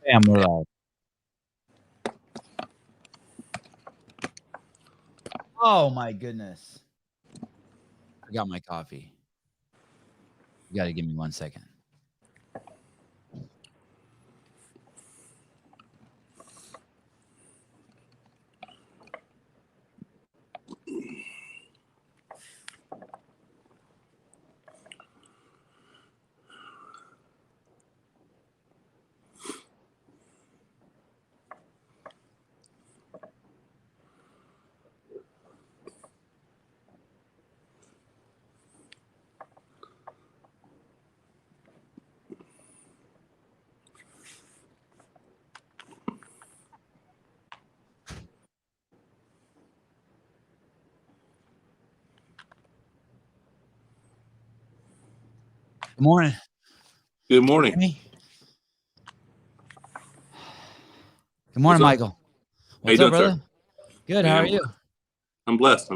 Damn, we're live. Oh my goodness. I got my coffee. You got to give me 1 second. Good morning. Good morning. Me? Good morning, What's up? Michael. How What's you up, doing, brother? sir? Good. Man, How are you? I'm blessed.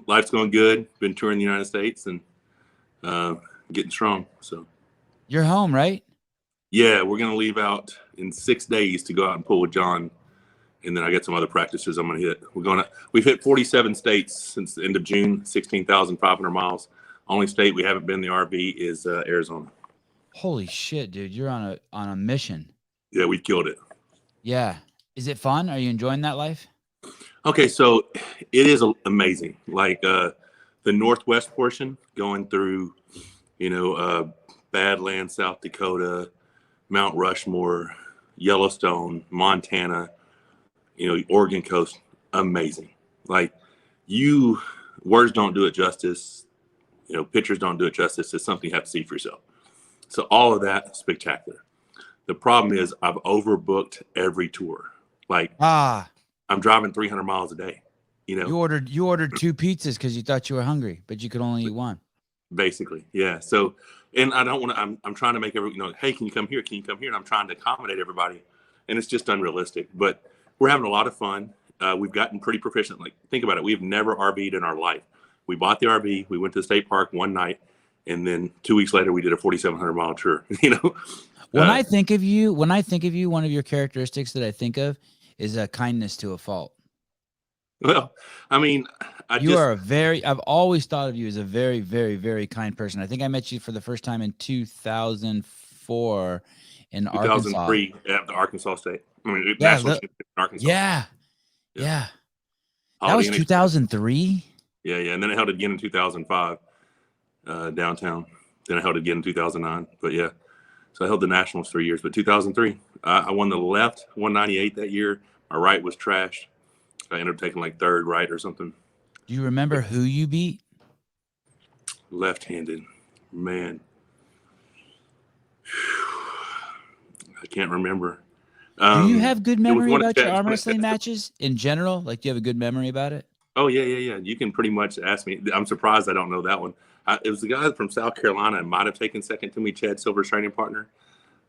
Life's going good. Been touring the United States and getting strong. So You're home, right? yeah, we're gonna leave out in 6 days to go out and pull with John, and then I got some other practices I'm gonna hit. We've hit 47 states since the end of June, 16,500 miles. Only state we haven't been in the RV is Arizona. Holy shit, dude. You're on a mission. Yeah, we've killed it. Yeah. Is it fun? Are you enjoying that life? Okay, so it is amazing. Like the northwest portion, going through, Badlands, South Dakota, Mount Rushmore, Yellowstone, Montana, Oregon coast, amazing. Like you, words don't do it justice. Pictures don't do it justice. It's something you have to see for yourself. So all of that, spectacular. The problem is I've overbooked every tour. Like I'm driving 300 miles a day. You ordered 2 pizzas because you thought you were hungry, but you could only eat one. Basically, yeah. So, and I don't want to. I'm trying to make hey, can you come here? Can you come here? And I'm trying to accommodate everybody, and it's just unrealistic. But we're having a lot of fun. We've gotten pretty proficient. Like, think about it. We've never RV'd in our life. We bought the RV. We went to the state park one night, and then 2 weeks later, we did a 4,700 mile tour. When I think of you, one of your characteristics that I think of is a kindness to a fault. Well, I mean, I've always thought of you as a very, very, very kind person. I think I met you for the first time in 2004 in 2003 at the Arkansas State. I mean, Yeah, national championship in Arkansas. Yeah. That was 2003? Yeah. And then it held it again in 2005 downtown. Then I held it again in 2009. But yeah, so I held the nationals 3 years. But 2003, I won the left 198 that year. My right was trashed. I ended up taking like third right or something. Do you remember who you beat? Left-handed. Man. I can't remember. Do you have good memory about your arm wrestling matches in general? Like, do you have a good memory about it? Oh, yeah. You can pretty much ask me. I'm surprised I don't know that one. It was the guy from South Carolina. Might have taken second to me, Chad Silver's training partner.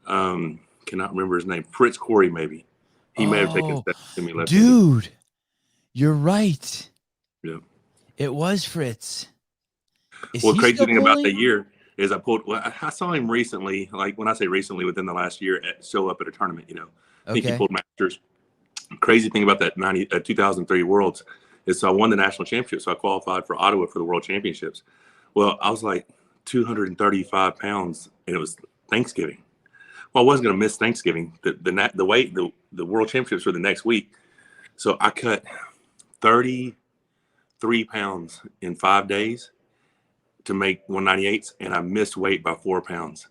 Cannot remember his name. Fritz Corey, maybe. He may have taken second to me. Dude, you're right. Yeah. It was Fritz. Crazy thing about the year is I saw him recently, like when I say recently, within the last year, show up at a tournament, I think he pulled Masters. Crazy thing about that 2003 Worlds is I won the national championship. So I qualified for Ottawa for the World Championships. Well, I was like 235 pounds and it was Thanksgiving. Well, I wasn't going to miss Thanksgiving. The World Championships were the next week. So I cut 33 pounds in 5 days to make 198s, and I missed weight by 4 pounds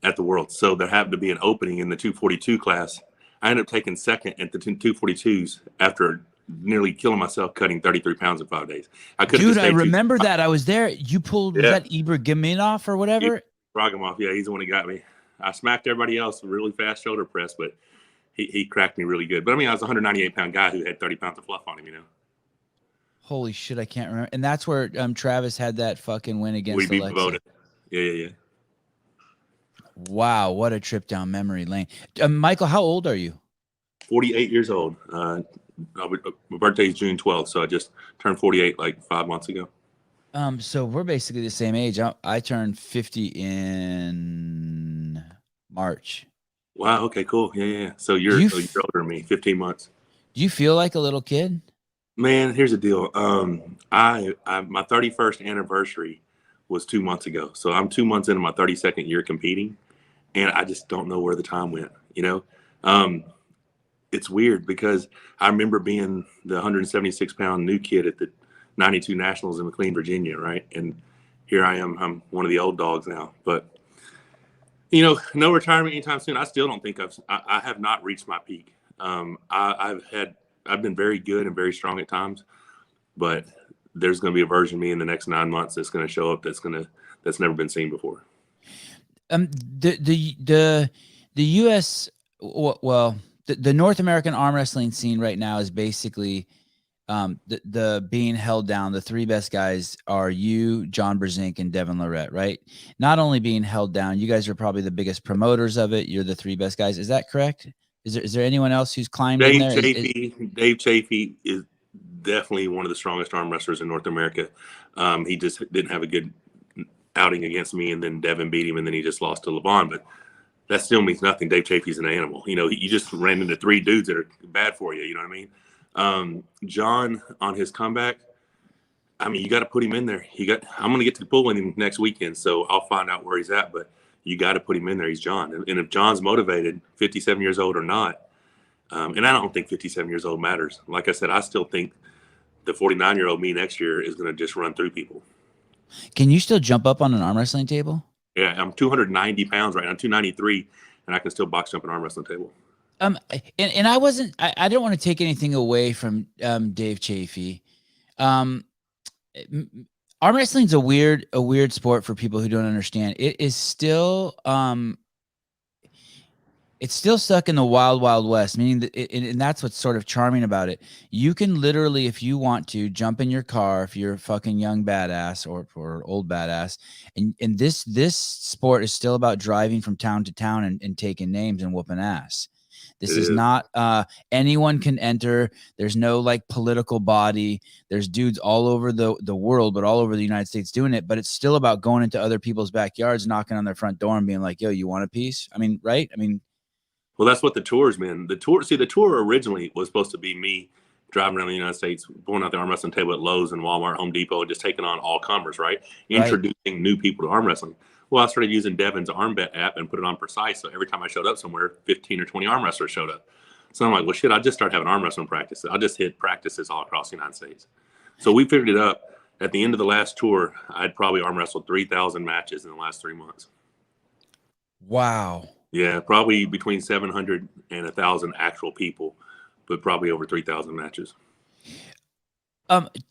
at the World. So there happened to be an opening in the 242 class. I ended up taking second at the 242s after nearly killing myself cutting 33 pounds in 5 days. I remember that. I was there. You pulled, was that Ibragimov or whatever? Ibragimov, yeah, he's the one who got me. I smacked everybody else really fast shoulder press, but he cracked me really good. But I mean, I was a 198-pound guy who had 30 pounds of fluff on him, Holy shit, I can't remember. And that's where Travis had that fucking win against we beat Voda. Yeah. Wow, what a trip down memory lane. Michael, how old are you? 48 years old. My birthday is June 12th, so I just turned 48 like 5 months ago. So we're basically the same age. I turned 50 in March. Wow. Okay, cool. Yeah. So you're older than me, 15 months. Do you feel like a little kid? Man, here's the deal. My 31st anniversary was 2 months ago. So I'm 2 months into my 32nd year competing, and I just don't know where the time went, It's weird because I remember being the 176-pound new kid at the 92 Nationals in McLean, Virginia, right? And here I am. I'm one of the old dogs now. But, no retirement anytime soon. I still don't think I have not reached my peak. I've been very good and very strong at times, but there's going to be a version of me in the next 9 months that's going to show up that's never been seen before. The U.S. well, the North American arm wrestling scene right now is basically the being held down. The three best guys are you, John Brzenk, and Devin Lorette, right? Not only being held down, you guys are probably the biggest promoters of it. You're the three best guys. Is that correct? Is there anyone else who's climbed in there? Dave Chafee is definitely one of the strongest arm wrestlers in North America. He just didn't have a good outing against me, and then Devin beat him, and then he just lost to LeVon. But that still means nothing. Dave Chafee's an animal. You just ran into three dudes that are bad for you. You know what I mean? John, on his comeback, you got to put him in there. I'm going to get to pull with him next weekend, so I'll find out where he's at. But you got to put him in there. He's John. And if John's motivated, 57 years old or not, and I don't think 57 years old matters. Like I said, I still think the 49-year-old me next year is going to just run through people. Can you still jump up on an arm wrestling table? Yeah, I'm 290 pounds right now. I'm 293, and I can still box jump an arm wrestling table. And I don't want to take anything away from Dave Chafee. Arm wrestling is a weird sport for people who don't understand. It is still it's still stuck in the wild west, meaning that and that's what's sort of charming about it. You can literally, if you want to, jump in your car if you're a fucking young badass or old badass, and this sport is still about driving from town to town and taking names and whooping ass. This is not anyone can enter. There's no like political body. There's dudes all over the world, but all over the United States doing it. But it's still about going into other people's backyards, knocking on their front door and being like, yo, you want a piece? Right? Well, that's what the tour's been. The tour originally was supposed to be me driving around the United States, going out the arm wrestling table at Lowe's and Walmart, Home Depot, and just taking on all comers, right? Introducing new people to arm wrestling. Well, I started using Devin's Arm Bet app and put it on Precise. So every time I showed up somewhere, 15 or 20 arm wrestlers showed up. So I'm like, well, shit, I'll just start having arm wrestling practice. I'll just hit practices all across the United States. So we figured it up. At the end of the last tour, I'd probably arm wrestled 3,000 matches in the last 3 months. Wow. Yeah, probably between 700 and 1,000 actual people, but probably over 3,000 matches.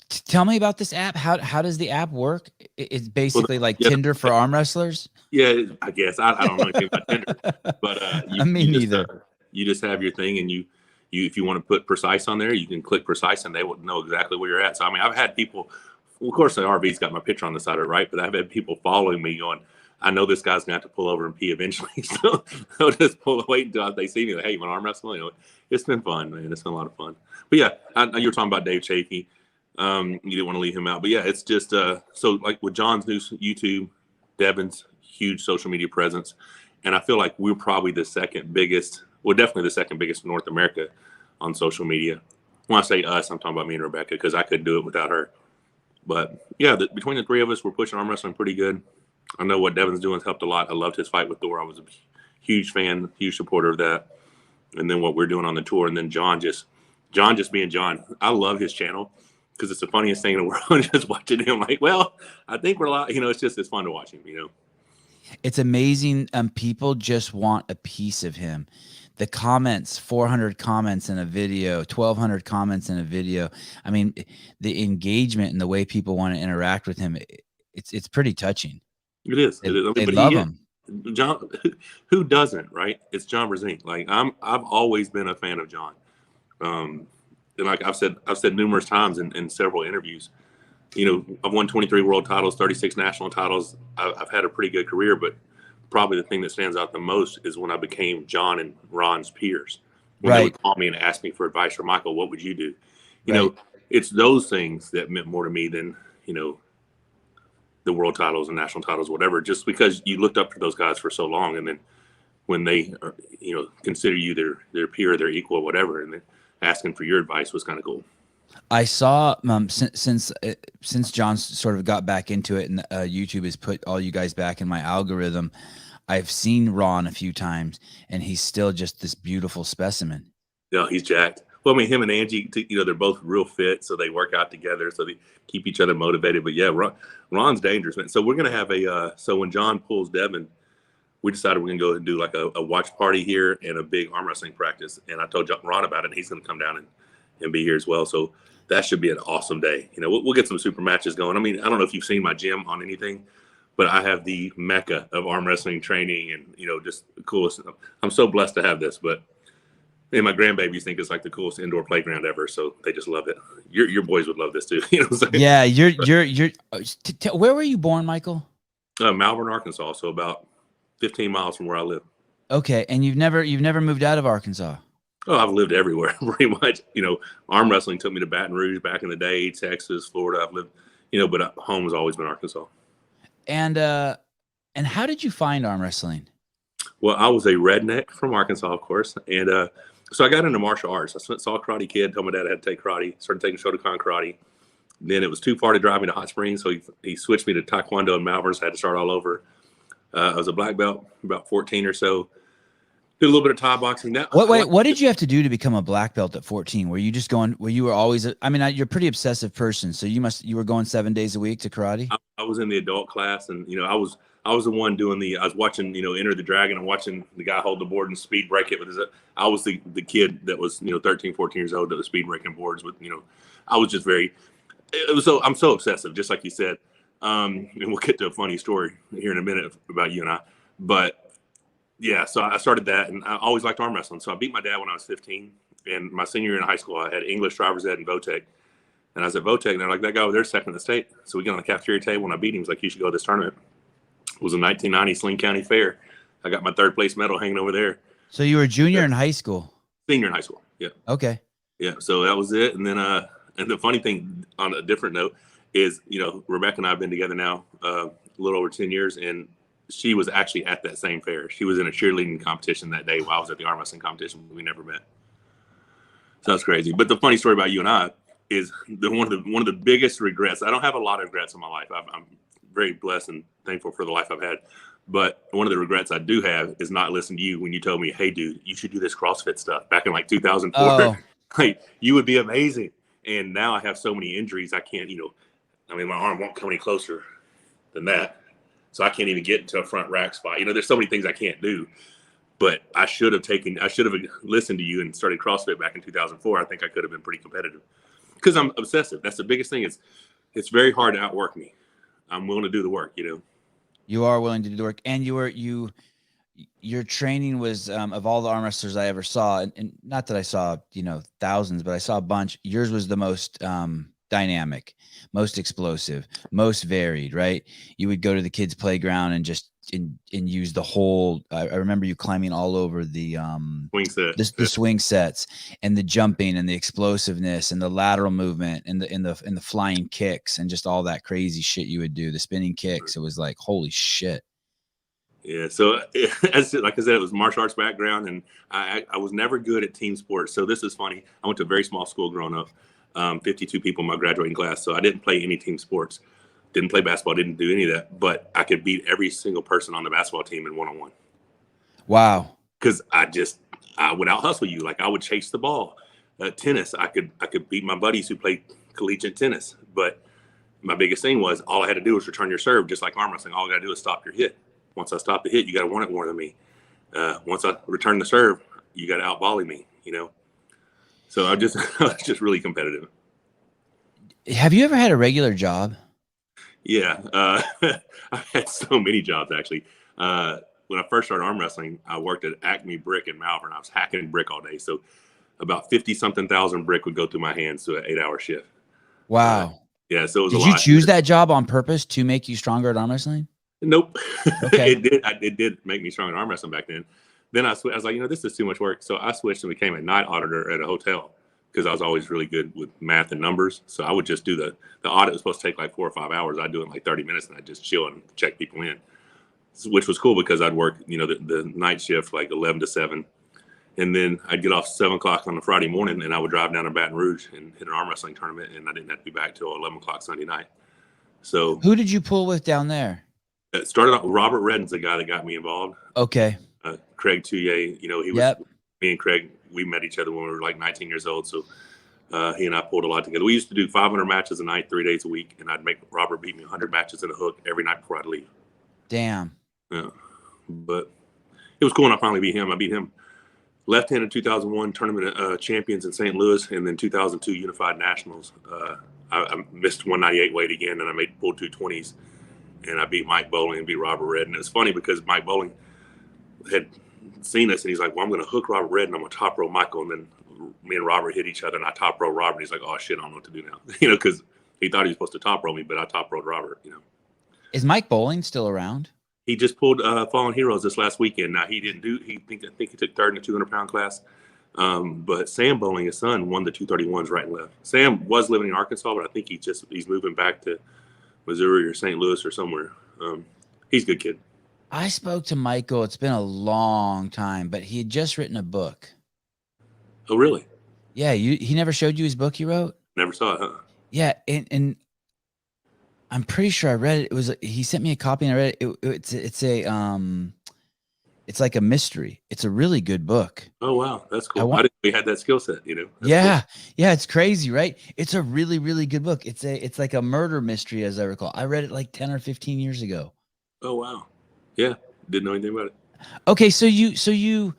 Tell me about this app. How does the app work? It's basically Tinder for arm wrestlers. Yeah, I guess I don't know anything about Tinder, but you just have your thing, and you if you want to put Precise on there, you can click Precise, and they will know exactly where you're at. So I've had people. Well, of course, the RV's got my picture on the side of it, right? But I've had people following me going, I know this guy's gonna have to pull over and pee eventually, so they'll just wait until they see me. Like, hey, you want to arm wrestle? It's been fun, man. It's been a lot of fun. But yeah, you were talking about Dave Chafee. You didn't want to leave him out, but yeah, it's just so like with John's new YouTube, Devin's huge social media presence, and I feel like we're probably the second biggest. Well, definitely the second biggest in North America on social media. When I say us, I'm talking about me and Rebecca because I couldn't do it without her. But yeah, between the three of us, we're pushing arm wrestling pretty good. I know what Devin's doing has helped a lot. I loved his fight with Thor. I was a huge fan, huge supporter of that. And then what we're doing on the tour, and then John just being John. I love his channel because it's the funniest thing in the world. Just watching him, like, well, I think we're a lot. It's fun to watch him. It's amazing. People just want a piece of him. The comments, 400 comments in a video, 1,200 comments in a video. The engagement and the way people want to interact with him, it's pretty touching. It is. They love him. John, who doesn't, right? It's John Brzenk. Like I've always been a fan of John. And like I've said numerous times in several interviews, I've won 23 world titles, 36 national titles. I've had a pretty good career, but probably the thing that stands out the most is when I became John and Ron's peers. When they would call me and ask me for advice, or Michael, what would you do? It's those things that meant more to me than, the world titles and national titles, whatever, just because you looked up to those guys for so long. And then when they are, consider you their peer, their equal, whatever, and then asking for your advice was kind of cool. I saw since John sort of got back into it, and YouTube has put all you guys back in my algorithm. I've seen Ron a few times, and he's still just this beautiful specimen. Yeah, he's jacked. Well, I mean, him and Angie, they're both real fit, so they work out together, so they keep each other motivated. But yeah, Ron's dangerous, man. So we're gonna have so when John pulls Devin, we decided we're gonna go and do like a watch party here and a big arm wrestling practice. And I told Ron about it, and he's gonna come down and be here as well. So that should be an awesome day. We'll get some super matches going. I mean, I don't know if you've seen my gym on anything, but I have the mecca of arm wrestling training and, just the coolest. I'm so blessed to have this, but and my grandbabies think it's like the coolest indoor playground ever. So they just love it. Your boys would love this too. You know what I'm saying? Yeah. You're where were you born, Michael? Malvern, Arkansas. So about 15 miles from where I live. Okay. And you've never moved out of Arkansas? Oh, I've lived everywhere pretty much. Arm wrestling took me to Baton Rouge back in the day, Texas, Florida. I've lived, but home has always been Arkansas. And how did you find arm wrestling? Well, I was a redneck from Arkansas, of course. And so I got into martial arts. I saw a Karate Kid, told my dad I had to take karate, started taking Shotokan karate. Then it was too far to drive me to Hot Springs, so he switched me to Taekwondo in Malvern, so I had to start all over. I was a black belt, about 14 or so. Did a little bit of Thai boxing. What did you have to do to become a black belt at 14? Were you just going, you were always, you're a pretty obsessive person. So you were going 7 days a week to karate? I was in the adult class, and, I was the one doing I was watching, Enter the Dragon and watching the guy hold the board and speed break it with his, I was the kid that was, 13, 14 years old that was speed breaking boards with, I was just I'm so obsessive, just like you said. And we'll get to a funny story here in a minute about you and I, but yeah, so I started that, and I always liked arm wrestling. So I beat my dad when I was 15, and my senior year in high school, I had English, driver's ed, and VOTEC. And I was at VOTEC, and they're like, that guy over there is second in the state. So we get on the cafeteria table, and I beat him. He's like, you should go to this tournament. It was a 1990 Sling County Fair. I got my third place medal hanging over there. So you were a junior in high school? Senior in high school, yeah. Okay. Yeah, so that was it. And then, and the funny thing on a different note is, Rebecca and I have been together now a little over 10 years, and she was actually at that same fair. She was in a cheerleading competition that day while I was at the arm wrestling competition. We never met. So that's crazy. But the funny story about you and I is one of the biggest regrets. I don't have a lot of regrets in my life. I'm very blessed and thankful for the life I've had. But one of the regrets I do have is not listening to you when you told me, hey, dude, you should do this CrossFit stuff back in like 2004. Oh. Like, you would be amazing. And now I have so many injuries. I can't, my arm won't come any closer than that. So I can't even get into a front rack spot. There's so many things I can't do. But I should have listened to you and started CrossFit back in 2004. I think I could have been pretty competitive because I'm obsessive. That's the biggest thing. It's very hard to outwork me. I'm willing to do the work, You are willing to do the work. And your training was, of all the arm wrestlers I ever saw, and not that I saw, thousands, but I saw a bunch. Yours was the most dynamic, most explosive, most varied, right? You would go to the kids' playground and just and use the whole. I remember you climbing all over the swing set, the swing sets, and the jumping and the explosiveness and the lateral movement and the flying kicks and just all that crazy shit you would do. The spinning kicks. It was like, holy shit. Yeah, so like I said, it was martial arts background, and I was never good at team sports. So this is funny. I went to a very small school growing up. 52 people in my graduating class. So I didn't play any team sports, didn't play basketball, didn't do any of that, but I could beat every single person on the basketball team in one-on-one. Wow. Cause I would out hustle you. Like I would chase the ball. Tennis, I could beat my buddies who played collegiate tennis. But my biggest thing was all I had to do was return your serve, just like arm wrestling. All I got to do is stop your hit. Once I stop the hit, you got to want it more than me. Once I return the serve, you got to out volley me, So I was just really competitive. Have you ever had a regular job? Yeah. I've had so many jobs, actually. When I first started arm wrestling, I worked at Acme Brick in Malvern. I was hacking brick all day. So about 50-something thousand brick would go through my hands to an 8-hour shift. Wow. Yeah. So it was Did a lot. Did you choose that job on purpose to make you stronger at arm wrestling? Nope. Okay. It did make me stronger at arm wrestling back then. Then I was like, this is too much work. So I switched and became a night auditor at a hotel because I was always really good with math and numbers. So I would just do the audit was supposed to take like 4 or 5 hours. I'd do it in like 30 minutes and I'd just chill and check people in. which was cool because I'd work, the night shift, like 11 to 7. And then I'd get off 7 o'clock on a Friday morning, and I would drive down to Baton Rouge and hit an arm wrestling tournament, and I didn't have to be back till 11 o'clock Sunday night. So who did you pull with down there? It started out, Robert Redden's the guy that got me involved. Okay. Craig Touye, he was, me and Craig, we met each other when we were like 19 years old. So he and I pulled a lot together. We used to do 500 matches a night, 3 days a week, and I'd make Robert beat me 100 matches in a hook every night before I'd leave. Damn. Yeah. But it was cool when I finally beat him. I beat him left-handed 2001 tournament champions in St. Louis, and then 2002 Unified Nationals. I missed 198 weight again, and I pulled 220s, and I beat Mike Bowling and beat Robert Redden. It's funny because Mike Bowling had seen us, and he's like, well, I'm going to hook Robert Redden. I'm going to top row Michael. And then me and Robert hit each other, and I top row Robert. He's like, oh, shit, I don't know what to do now. Because he thought he was supposed to top row me, but I top rowed Robert, Is Mike Bowling still around? He just pulled Fallen Heroes this last weekend. Now, I think he took third in the 200-pound class. But Sam Bowling, his son, won the 231s right and left. Sam was living in Arkansas, but I think he's moving back to Missouri or St. Louis or somewhere. He's a good kid. I spoke to Michael. It's been a long time, but he had just written a book. Oh, really? Yeah. He never showed you his book he wrote? Never saw it, huh? Yeah. And I'm pretty sure I read it. He sent me a copy and I read it. It's like a mystery. It's a really good book. Oh, wow. That's cool. I didn't know he had that skill set, That's yeah. Cool. Yeah. It's crazy, right? It's a really, really good book. It's like a murder mystery, as I recall. I read it like 10 or 15 years ago. Oh, wow. Yeah. Didn't know anything about it. Okay. So you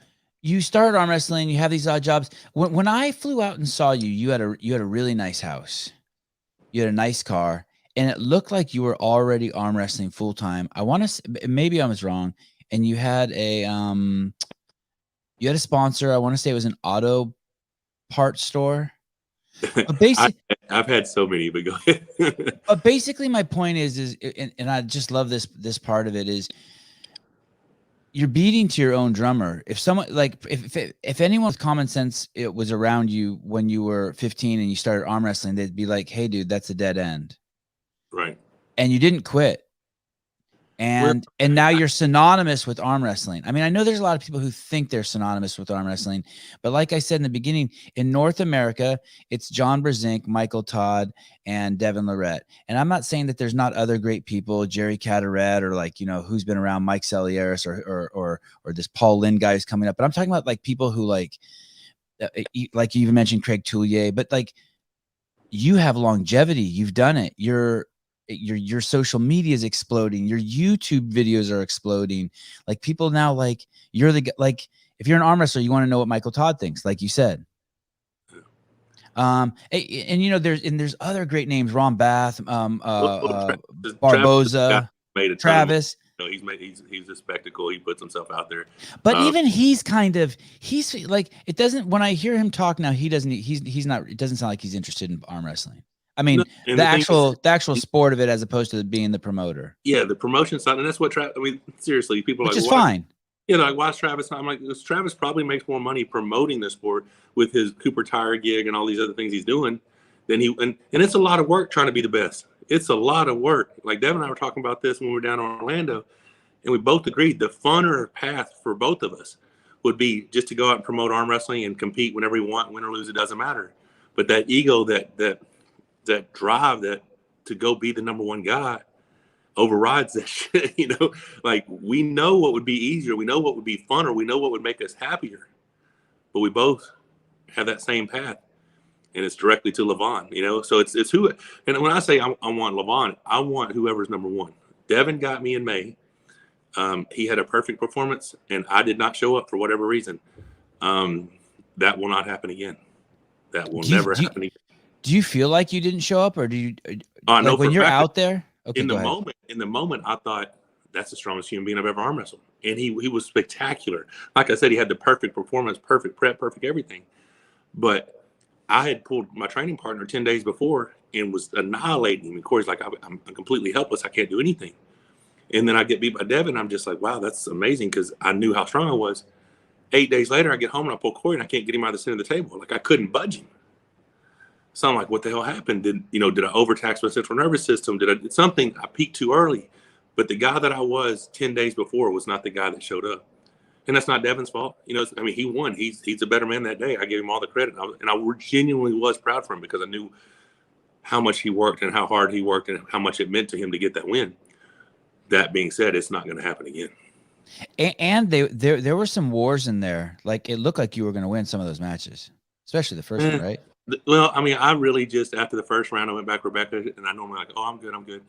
started arm wrestling. You have these odd jobs. When I flew out and saw you, you had a really nice house. You had a nice car, and it looked like you were already arm wrestling full time. I want to, maybe I was wrong. And you had a sponsor. I want to say it was an auto parts store. But I've had so many, but go ahead. But basically, my point is, and I just love this part of it is, you're beating to your own drummer. If someone if anyone with common sense it was around you when you were 15 and you started arm wrestling, they'd be like, "Hey, dude, that's a dead end." Right. And you didn't quit. And now you're synonymous with arm wrestling. I mean, I know there's a lot of people who think they're synonymous with arm wrestling, but like I said in the beginning, in North America, it's John Brezink, Michael Todd, and Devin Lorette. And I'm not saying that there's not other great people, Jerry Cataret, or who's been around, Mike Salieris, or this Paul Lynn guy who's coming up. But I'm talking about like people who like you even mentioned Craig Touye, but like you have longevity. You've done it. Your social media is exploding. Your YouTube videos are exploding. Like people now, like you're if you're an arm wrestler, you want to know what Michael Todd thinks, like you said. And there's other great names, Ron Bath, Barboza, Travis. He's a spectacle. He puts himself out there. But even he's like, it doesn't, when I hear him talk now, he's not, it doesn't sound like he's interested in arm wrestling. I mean, the actual sport of it, as opposed to being the promoter. Yeah, the promotion side, and that's what seriously, people which are like, is fine. Like, why is Travis? I'm like, Travis probably makes more money promoting the sport with his Cooper Tire gig and all these other things he's doing than and it's a lot of work trying to be the best. It's a lot of work. Like Devin and I were talking about this when we were down in Orlando, and we both agreed the funner path for both of us would be just to go out and promote arm wrestling and compete whenever you want, win or lose, it doesn't matter. But that ego, that drive to go be the number one guy overrides that shit, like we know what would be easier. We know what would be funner. We know what would make us happier, but we both have that same path, and it's directly to Levon, so it's who, and when I say I want Levon, I want whoever's number one. Devin got me in May. He had a perfect performance, and I did not show up for whatever reason. That will not happen again. That will never happen again. Do you feel like you didn't show up, or do you? No, when you're out there, okay, in the moment, I thought that's the strongest human being I've ever arm wrestled, and he was spectacular. Like I said, he had the perfect performance, perfect prep, perfect everything. But I had pulled my training partner 10 days before and was annihilating him. And Corey's like, I'm completely helpless. I can't do anything. And then I get beat by Devin. I'm just like, wow, that's amazing, because I knew how strong I was. 8 days later, I get home and I pull Corey, and I can't get him out of the center of the table. Like I couldn't budge him. So I'm like, what the hell happened? Did I overtax my central nervous system? Did something? I peaked too early. But the guy that I was 10 days before was not the guy that showed up. And that's not Devin's fault. You know, I mean, he won. He's a better man that day. I gave him all the credit. And I genuinely was proud for him because I knew how much he worked and how hard he worked and how much it meant to him to get that win. That being said, it's not going to happen again. And there were some wars in there. Like, it looked like you were going to win some of those matches, especially the first one, right? Well, I mean, I really just, after the first round, I went back Rebecca, and I normally like, oh, I'm good.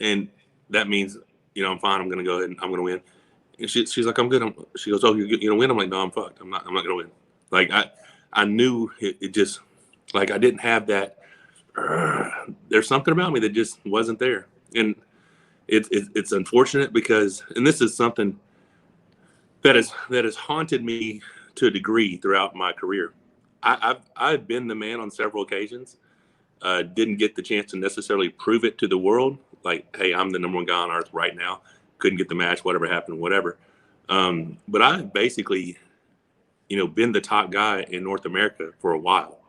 And that means, you know, I'm fine. I'm going to go ahead and I'm going to win. And she's like, I'm good. She goes, oh, you're going to win? I'm like, no, I'm fucked. I'm not going to win. Like, I knew it just, like, I didn't have that. There's something about me that just wasn't there. And it's unfortunate because, and this is something that has haunted me to a degree throughout my career. I've been the man on several occasions. Didn't get the chance to necessarily prove it to the world. Like, hey, I'm the number one guy on earth right now. Couldn't get the match, whatever happened, whatever. But I've basically, you know, been the top guy in North America for a while.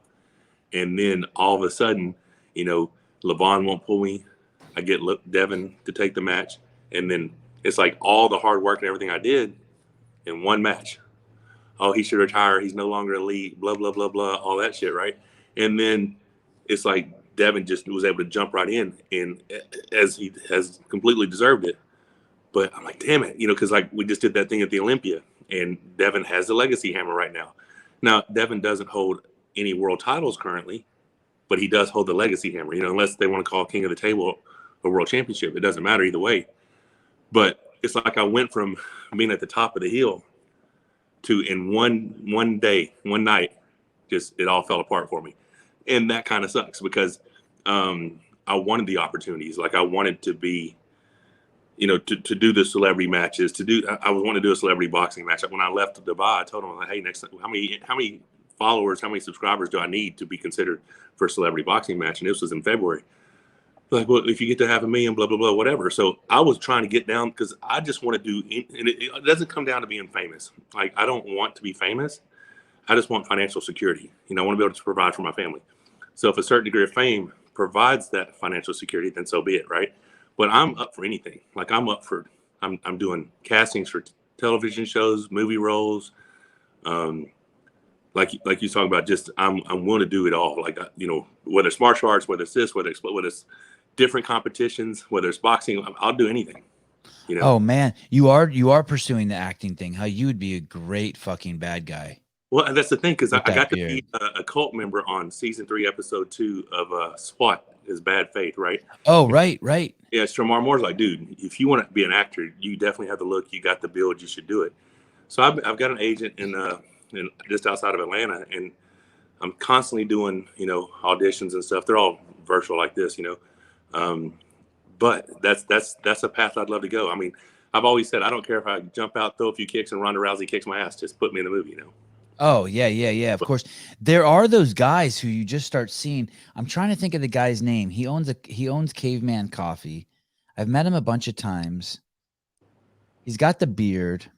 And then all of a sudden, you know, LeVon won't pull me. I get Devin to take the match. And then it's like all the hard work and everything I did in one match. Oh, he should retire. He's no longer elite, blah, blah, blah, blah, all that shit, right? And then it's like Devin just was able to jump right in, and as he has completely deserved it. But I'm like, damn it, you know, because like we just did that thing at the Olympia, and Devin has the legacy hammer right now. Now, Devin doesn't hold any world titles currently, but he does hold the legacy hammer, you know, unless they want to call King of the Table a world championship. It doesn't matter either way. But it's like I went from being at the top of the hill to in one day, one night, just it all fell apart for me. And that kind of sucks because I wanted the opportunities. Like I wanted to be, you know, to do the celebrity matches, I was wanting to do a celebrity boxing match. When I left Dubai, I told them, hey, next time, how many followers, how many subscribers do I need to be considered for a celebrity boxing match? And this was in February. Like, well, if you get to 500,000, blah, blah, blah, whatever. So I was trying to get down because I just want to do, and it doesn't come down to being famous. Like, I don't want to be famous. I just want financial security. You know, I want to be able to provide for my family. So if a certain degree of fame provides that financial security, then so be it, right? But I'm up for anything. Like I'm doing castings for television shows, movie roles. Like you talking about, just I'm willing to do it all. Like, you know, whether it's martial arts, whether it's this, whether it's different competitions, whether it's boxing, I'll do anything. You know? Oh man, you are pursuing the acting thing. How you would be a great fucking bad guy. Well, and that's the thing, because I got to be a cult member on season 3, episode 2 of SWAT is Bad Faith, right? Oh, right. Yeah, Shamar Moore's like, dude, if you want to be an actor, you definitely have the look, you got the build, you should do it. So I've got an agent in just outside of Atlanta, and I'm constantly doing, you know, auditions and stuff. They're all virtual like this, you know. But that's a path I'd love to go. I mean, I've always said I don't care if I jump out, throw a few kicks, and Ronda Rousey kicks my ass. Just put me in the movie, you know. Oh, yeah. Of course. There are those guys who you just start seeing. I'm trying to think of the guy's name. He owns Caveman Coffee. I've met him a bunch of times. He's got the beard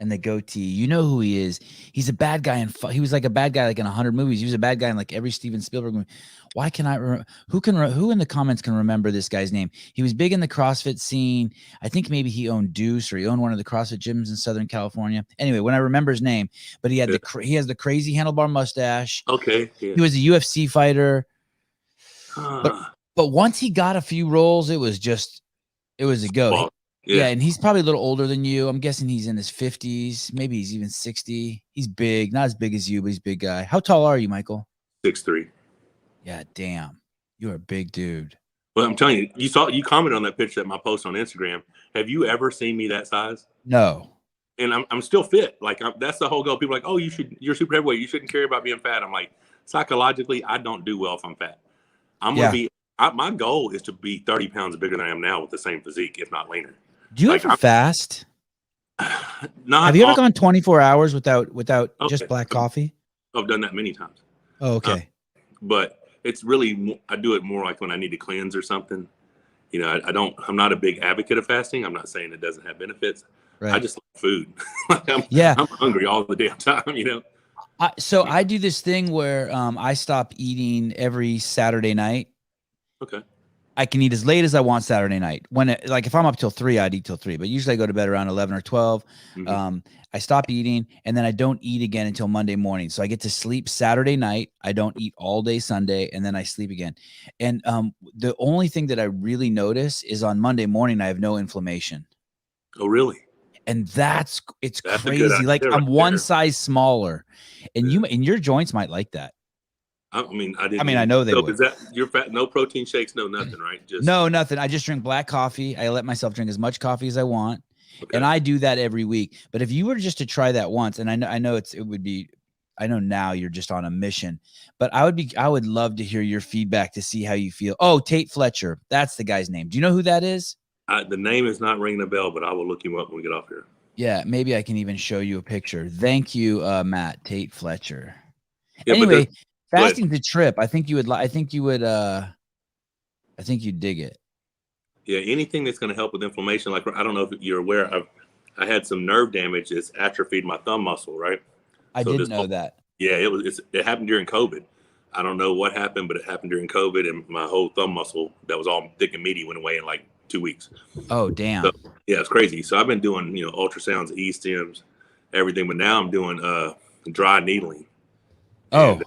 and the goatee. You know who he is. He's a bad guy. He was like a bad guy like in 100 movies. He was a bad guy in like every Steven Spielberg movie. Why can I remember? Who in the comments can remember this guy's name? He was big in the CrossFit scene. I think maybe he owned Deuce, or he owned one of the CrossFit gyms in Southern California. Anyway, when I remember his name, but he had he has the crazy handlebar mustache. Okay. Yeah. He was a UFC fighter. But once he got a few roles, it was a go. Well, yeah, and he's probably a little older than you. I'm guessing he's in his 50s. Maybe he's even 60. He's big. Not as big as you, but he's a big guy. How tall are you, Michael? 6'3". Yeah, damn. You're a big dude. Well, I'm telling you, you commented on that picture at my post on Instagram. Have you ever seen me that size? No. And I'm still fit. Like that's the whole goal. People are like, oh, you're super heavyweight. You shouldn't care about being fat. I'm like, psychologically, I don't do well if I'm fat. My goal is to be 30 pounds bigger than I am now with the same physique, if not leaner. Do you ever fast? Not. Have you ever gone 24 hours without just black coffee? I've done that many times. Oh, okay. But it's really, I do it more like when I need to cleanse or something. You know, I'm not a big advocate of fasting. I'm not saying it doesn't have benefits. Right. I just like food. I'm hungry all the damn time, you know? I do this thing where I stop eating every Saturday night. Okay. I can eat as late as I want Saturday night. Like if I'm up till 3, I'd eat till 3, but usually I go to bed around 11 or 12. I stop eating and then I don't eat again until Monday morning. So I get to sleep Saturday night. I don't eat all day Sunday and then I sleep again. And the only thing that I really notice is on Monday morning, I have no inflammation. Oh, really? And that's crazy. Like I'm one size smaller and your joints might like that. I mean, I know they would. Is that your fat? No protein shakes, no nothing, right? No, nothing. I just drink black coffee. I let myself drink as much coffee as I want, and I do that every week. But if you were just to try that once, and I know it would be. I know now you're just on a mission, but I would love to hear your feedback to see how you feel. Oh, Tate Fletcher, that's the guy's name. Do you know who that is? The name is not ringing a bell, but I will look him up when we get off here. Yeah, maybe I can even show you a picture. Thank you, Matt. Tate Fletcher. Yeah, anyway. Fasting's a trip. I think you'd dig it. Yeah, anything that's going to help with inflammation. Like, I don't know if you're aware, I had some nerve damage that's atrophied my thumb muscle, right? I didn't know that. Yeah, it happened during COVID. I don't know what happened, but it happened during COVID, and my whole thumb muscle that was all thick and meaty went away in like 2 weeks. Oh, damn. So, yeah, it's crazy. So I've been doing, ultrasounds, E-stims, everything, but now I'm doing dry needling. Oh.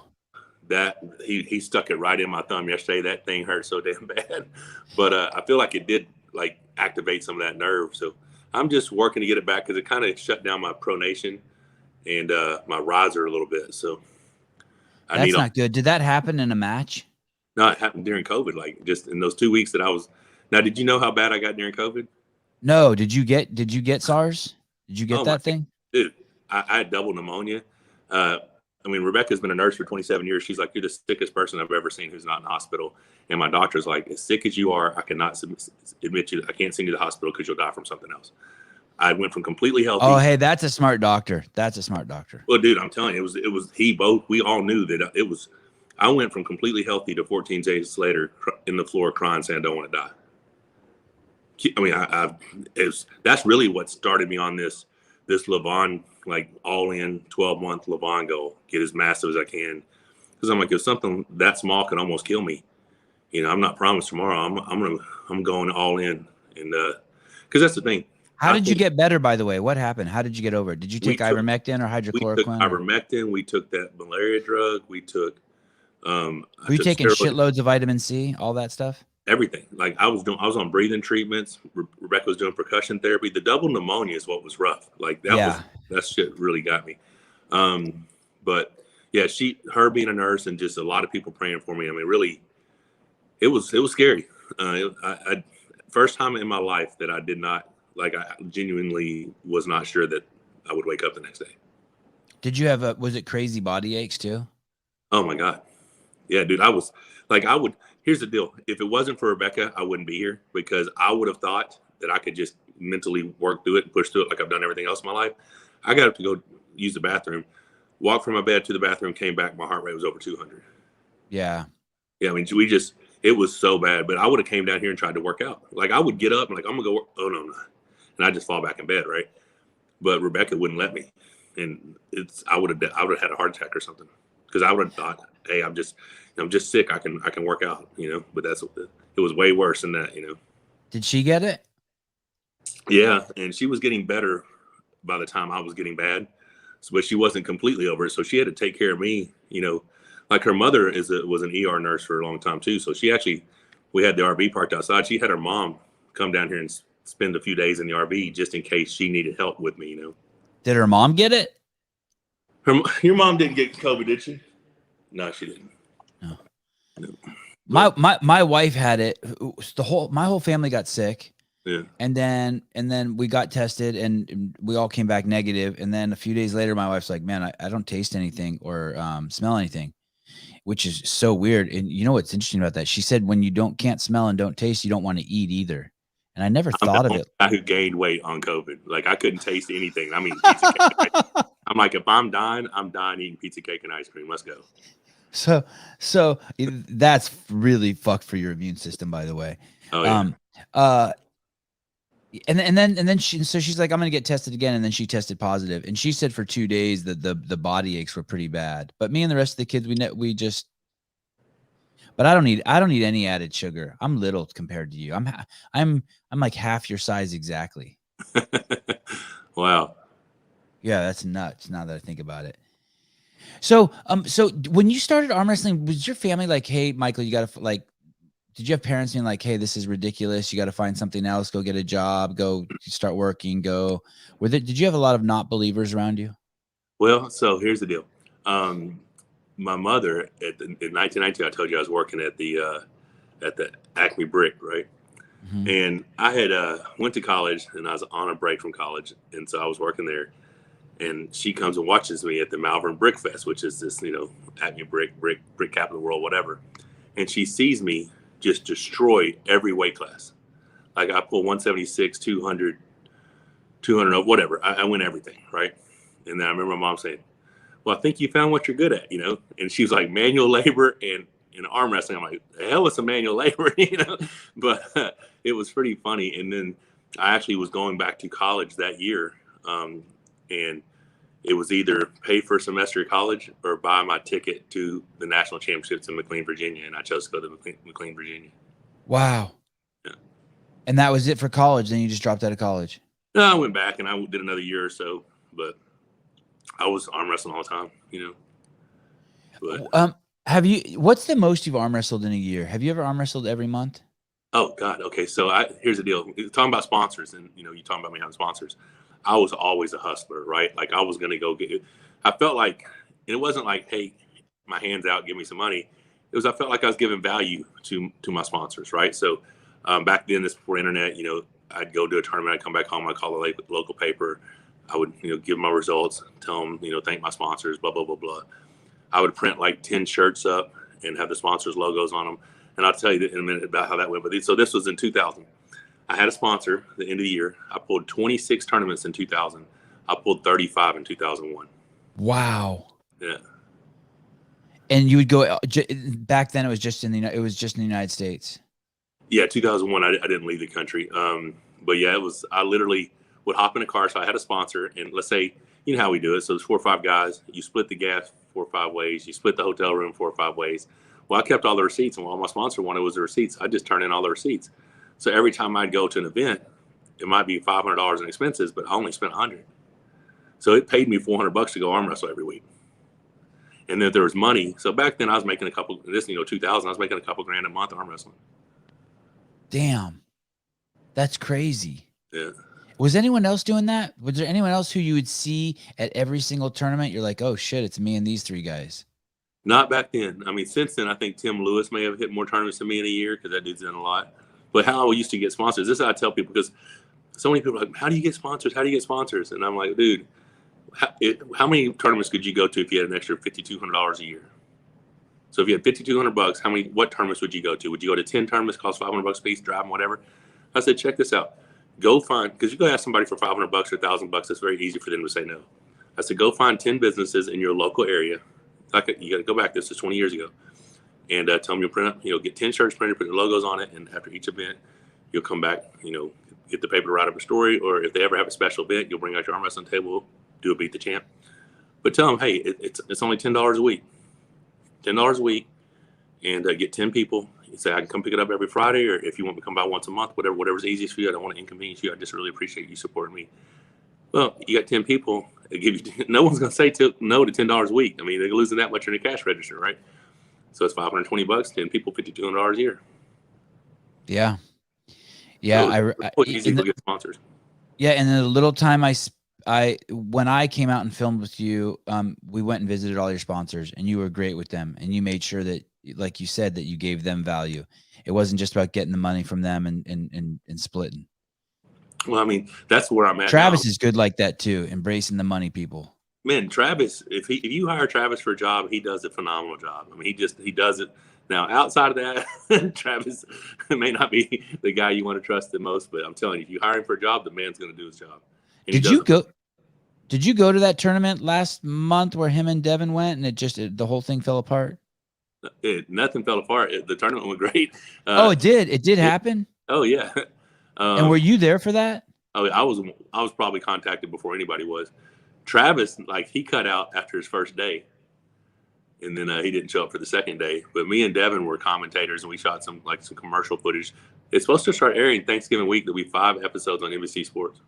That he stuck it right in my thumb yesterday. That thing hurt so damn bad, but I feel like it did like activate some of that nerve. So I'm just working to get it back because it kind of shut down my pronation and my riser a little bit. So that's not good. Did that happen in a match? No, it happened during COVID. Like just in those 2 weeks that I was. Now, did you know how bad I got during COVID? No. Did you get SARS? Did you get that thing? Dude, I had double pneumonia. I mean, Rebecca's been a nurse for 27 years. She's like, you're the sickest person I've ever seen who's not in the hospital. And my doctor's like, as sick as you are, I cannot admit you. I can't send you to the hospital because you'll die from something else. I went from completely healthy. Oh, hey, that's a smart doctor. Well, dude, I'm telling you, we all knew that it was, I went from completely healthy to 14 days later in the floor crying, saying, I don't want to die. I mean, that's really what started me on this Levon, like all in 12-month Levon goal, get as massive as I can. Cause I'm like, if something that small can almost kill me, I'm not promised tomorrow. I'm going all in. And, cause that's the thing. How did you get better, by the way? What happened? How did you get over it? Did you take ivermectin or hydrochloroquine? We took ivermectin. We took that malaria drug. We took, were you taking shitloads of vitamin C, all that stuff? Everything. Like I was on breathing treatments. Rebecca was doing percussion therapy. The double pneumonia is what was rough. Like that shit really got me. But yeah, her being a nurse and just a lot of people praying for me. I mean, really, it was scary. I first time in my life that I did not, like, I genuinely was not sure that I would wake up the next day. Did you have was it crazy body aches too? Oh my God. Yeah, dude. Here's the deal. If it wasn't for Rebecca, I wouldn't be here because I would have thought that I could just mentally work through it and push through it like I've done everything else in my life. I got up to go use the bathroom, walk from my bed to the bathroom, came back. My heart rate was over 200. Yeah. Yeah. I mean, it was so bad, but I would have came down here and tried to work out. Like I would get up and like, I'm gonna go work. Oh no. And I just fall back in bed. Right. But Rebecca wouldn't let me. And I would have had a heart attack or something because I would have thought, hey, I'm just sick. I can work out, but it was way worse than that, Did she get it? Yeah. And she was getting better by the time I was getting bad, but she wasn't completely over it. So she had to take care of me, like her mother was an ER nurse for a long time too. So we had the RV parked outside. She had her mom come down here and spend a few days in the RV just in case she needed help with me, Did her mom get it? Your mom didn't get COVID, did she? No, she didn't. No. My wife had it. My whole family got sick. Yeah. And then we got tested and we all came back negative. And then a few days later, my wife's like, man, I don't taste anything or smell anything, which is so weird. And you know what's interesting about that? She said when you can't smell and don't taste, you don't want to eat either. And I never thought of it. I who gained weight on COVID. Like I couldn't taste anything. I mean, pizza cake. I'm like, if I'm dying eating pizza cake and ice cream. Let's go. So that's really fucked for your immune system, by the way. Oh yeah. And then she's like, I'm gonna get tested again, and then she tested positive, and she said for 2 days that the body aches were pretty bad. But me and the rest of the kids, but I don't need any added sugar. I'm little compared to you. I'm like half your size exactly. Wow. Yeah, that's nuts now that I think about it. So, so when you started arm wrestling, was your family like, "Hey, Michael, you got to like," did you have parents being like, "Hey, this is ridiculous. You got to find something else. Go get a job. Go start working. Go." Did you have a lot of not believers around you? Well, so here's the deal. My mother in 1992, I told you I was working at the Acme Brick, right? Mm-hmm. And I had went to college, and I was on a break from college, and so I was working there. And she comes and watches me at the Malvern Brick Fest, which is this, Acme brick capital of the world, whatever. And she sees me just destroy every weight class. Like I pull 176, 200, 200, whatever. I win everything, right? And then I remember my mom saying, "Well, I think you found what you're good at, And she was like, manual labor and arm wrestling. I'm like, the hell is some manual labor, But it was pretty funny. And then I actually was going back to college that year. And it was either pay for a semester of college or buy my ticket to the national championships in McLean, Virginia. And I chose to go to McLean, Virginia. Wow. Yeah. And that was it for college. Then you just dropped out of college. No, I went back and I did another year or so, but I was arm wrestling all the time, But what's the most you've arm wrestled in a year? Have you ever arm wrestled every month? Oh God. Okay. So here's the deal. Talking about sponsors, and you talking about me having sponsors. I was always a hustler, right? Like I was gonna go get it. I felt like, and it wasn't like, hey, my hands out, give me some money. It was I felt like I was giving value to my sponsors, right? So back then, this before internet, I'd go to a tournament, I'd come back home, I'd call the local paper, I would give my results, tell them thank my sponsors, blah blah blah blah. I would print like 10 shirts up and have the sponsors' logos on them. And I'll tell you in a minute about how that went. But so this was in 2000. I had a sponsor at the end of the year. I pulled 26 tournaments in 2000. I pulled 35 in 2001. Wow. Yeah. And you would go back then. It was just in the United States. Yeah, 2001. I didn't leave the country. But yeah, it was. I literally would hop in a car. So I had a sponsor, and let's say how we do it. So there's 4 or 5 guys. You split the gas 4 or 5 ways. You split the hotel room 4 or 5 ways. Well, I kept all the receipts, and all my sponsor wanted was the receipts. I just turned in all the receipts. So every time I'd go to an event, it might be $500 in expenses, but I only spent $100. So it paid me $400 to go arm wrestle every week. And then there was money. So back then I was making 2000, I was making a couple grand a month arm wrestling. Damn. That's crazy. Yeah. Was anyone else doing that? Was there anyone else who you would see at every single tournament? You're like, oh shit, it's me and these 3 guys. Not back then. I mean, since then, I think Tim Lewis may have hit more tournaments than me in a year because that dude's done a lot. But how I used to get sponsors, this is how I tell people, because so many people are like, how do you get sponsors? How do you get sponsors? And I'm like, dude, how many tournaments could you go to if you had an extra $5,200 a year? So if you had $5,200, what tournaments would you go to? Would you go to 10 tournaments, cost $500 a piece, drive them, whatever? I said, check this out. Go find, because you go ask somebody for $500 or $1,000, it's very easy for them to say no. I said, go find 10 businesses in your local area. You got to go back. This is 20 years ago, and tell them you'll print up. Get 10 shirts printed, put your logos on it, and after each event, you'll come back. Get the paper to write up a story, or if they ever have a special event, you'll bring out your arm wrestling table, do a beat the champ. But tell them, hey, it's only $10 a week, $10 a week, and get 10 people. You say I can come pick it up every Friday, or if you want me to come by once a month, whatever's easiest for you. I don't want to inconvenience you. I just really appreciate you supporting me. Well, you got 10 people. They give you. No one's going to say no to $10 a week. I mean, they're losing that much in the cash register, right? So it's $520. 10 people, $5,200 a year. Yeah, yeah. So easy to get sponsors. Yeah, and the little time when I came out and filmed with you, we went and visited all your sponsors, and you were great with them, and you made sure that, like you said, that you gave them value. It wasn't just about getting the money from them and splitting. Well, I mean, that's where I'm at. Travis now. is good like that too, embracing the money people. Man, Travis, if you hire Travis for a job, he does a phenomenal job. I mean, he does it. Now, outside of that, Travis may not be the guy you want to trust the most, but I'm telling you, if you hire him for a job, the man's going to do his job. And Did you go to that tournament last month where him and Devin went, and the whole thing fell apart? Nothing fell apart. The tournament went great. It did. It did happen. Oh yeah. And were you there for that? Oh, I was probably contacted before anybody was. Travis, he cut out after his first day. and then he didn't show up for the second day. But me and Devin were commentators, and we shot some commercial footage. It's supposed to start airing Thanksgiving week. There'll be 5 episodes on NBC Sports.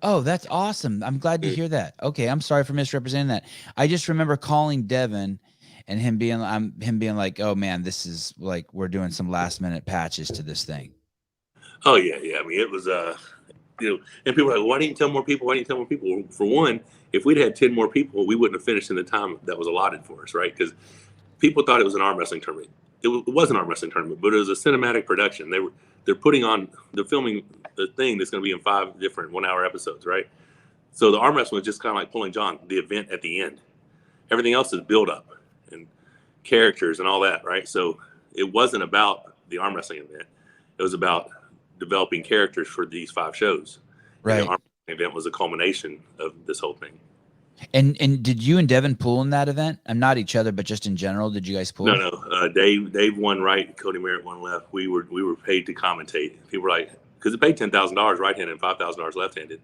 Oh, that's awesome. I'm glad to hear that. Okay, I'm sorry for misrepresenting that. I just remember calling Devin and him being like, "Oh man, this is like we're doing some last minute patches to this thing." Oh yeah. I mean, it was and people were like, "Why didn't you tell more people? Why didn't you tell more people?" Well, for one, if we'd had 10 more people, we wouldn't have finished in the time that was allotted for us, right? Because people thought it was an arm wrestling tournament. It was an arm wrestling tournament, but it was a cinematic production. They're filming the thing that's going to be in 5 different 1-hour episodes, right? So the arm wrestling was just kind of like pulling John, the event at the end. Everything else is build up and characters and all that, right? So it wasn't about the arm wrestling event. It was about developing characters for these 5 shows. Right. And the arm wrestling event was a culmination of this whole thing. And did you and Devin pool in that event? I'm not each other, but just in general, did you guys pool? No. Dave won right. Cody Merritt won left. We were paid to commentate. People were like, because it paid $10,000 right-handed and $5,000 left-handed,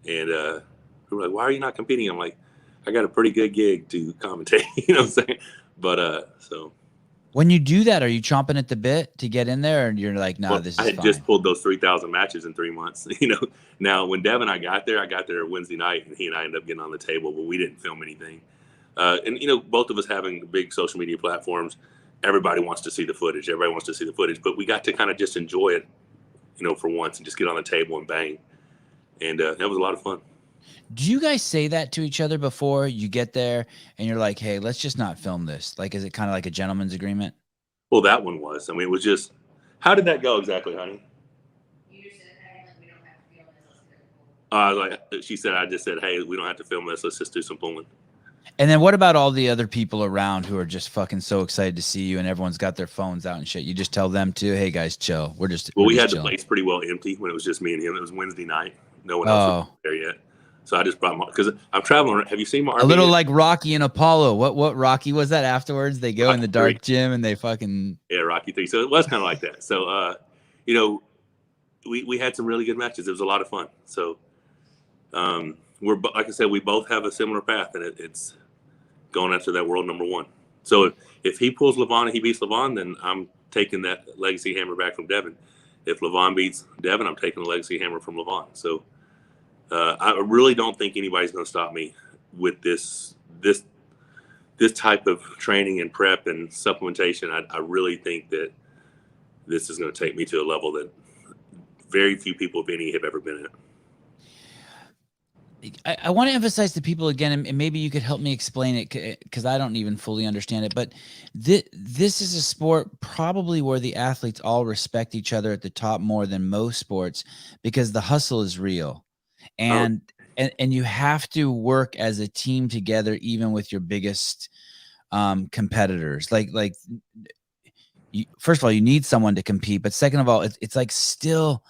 and people were like, "Why are you not competing?" I'm like, "I got a pretty good gig to commentate." You know what I'm saying? But so. When you do that, are you chomping at the bit to get in there, and you're like, "No, this is fine"? I had just pulled those 3,000 matches in 3 months. Now when Devin and I got there Wednesday night, and he and I ended up getting on the table, but we didn't film anything. And both of us having big social media platforms, everybody wants to see the footage. But we got to kind of just enjoy it, for once, and just get on the table and bang. And that was a lot of fun. Do you guys say that to each other before you get there and you're like, "Hey, let's just not film this"? Like, is it kind of like a gentleman's agreement? Well, that one was. I mean, it was just, how did that go exactly, honey? You just said, "Hey, we don't have to film this. She said, I just said, "Hey, we don't have to film this. Let's just do some pulling." And then what about all the other people around who are just fucking so excited to see you and everyone's got their phones out and shit? You just tell them too, "Hey guys, chill. We had the place pretty well empty when it was just me and him. It was Wednesday night. No one else was there yet. So I just brought my, because I'm traveling. Have you seen my RV? A little like Rocky and Apollo. What Rocky was that afterwards? They go Rocky in the dark 3. Gym and they fucking. Yeah, Rocky 3. So it was kind of like that. So, we had some really good matches. It was a lot of fun. So we're, like I said, we both have a similar path, and it's going after that world number 1. So if he pulls Levon and he beats Levon, then I'm taking that legacy hammer back from Devin. If Levon beats Devin, I'm taking the legacy hammer from Levon. So I really don't think anybody's going to stop me with this type of training and prep and supplementation. I really think that this is going to take me to a level that very few people, if any, have ever been at. I want to emphasize to people again, and maybe you could help me explain it because I don't even fully understand it. But this is a sport probably where the athletes all respect each other at the top more than most sports because the hustle is real. And you have to work as a team together, even with your biggest competitors. First of all, you need someone to compete, but second of all, it's like still,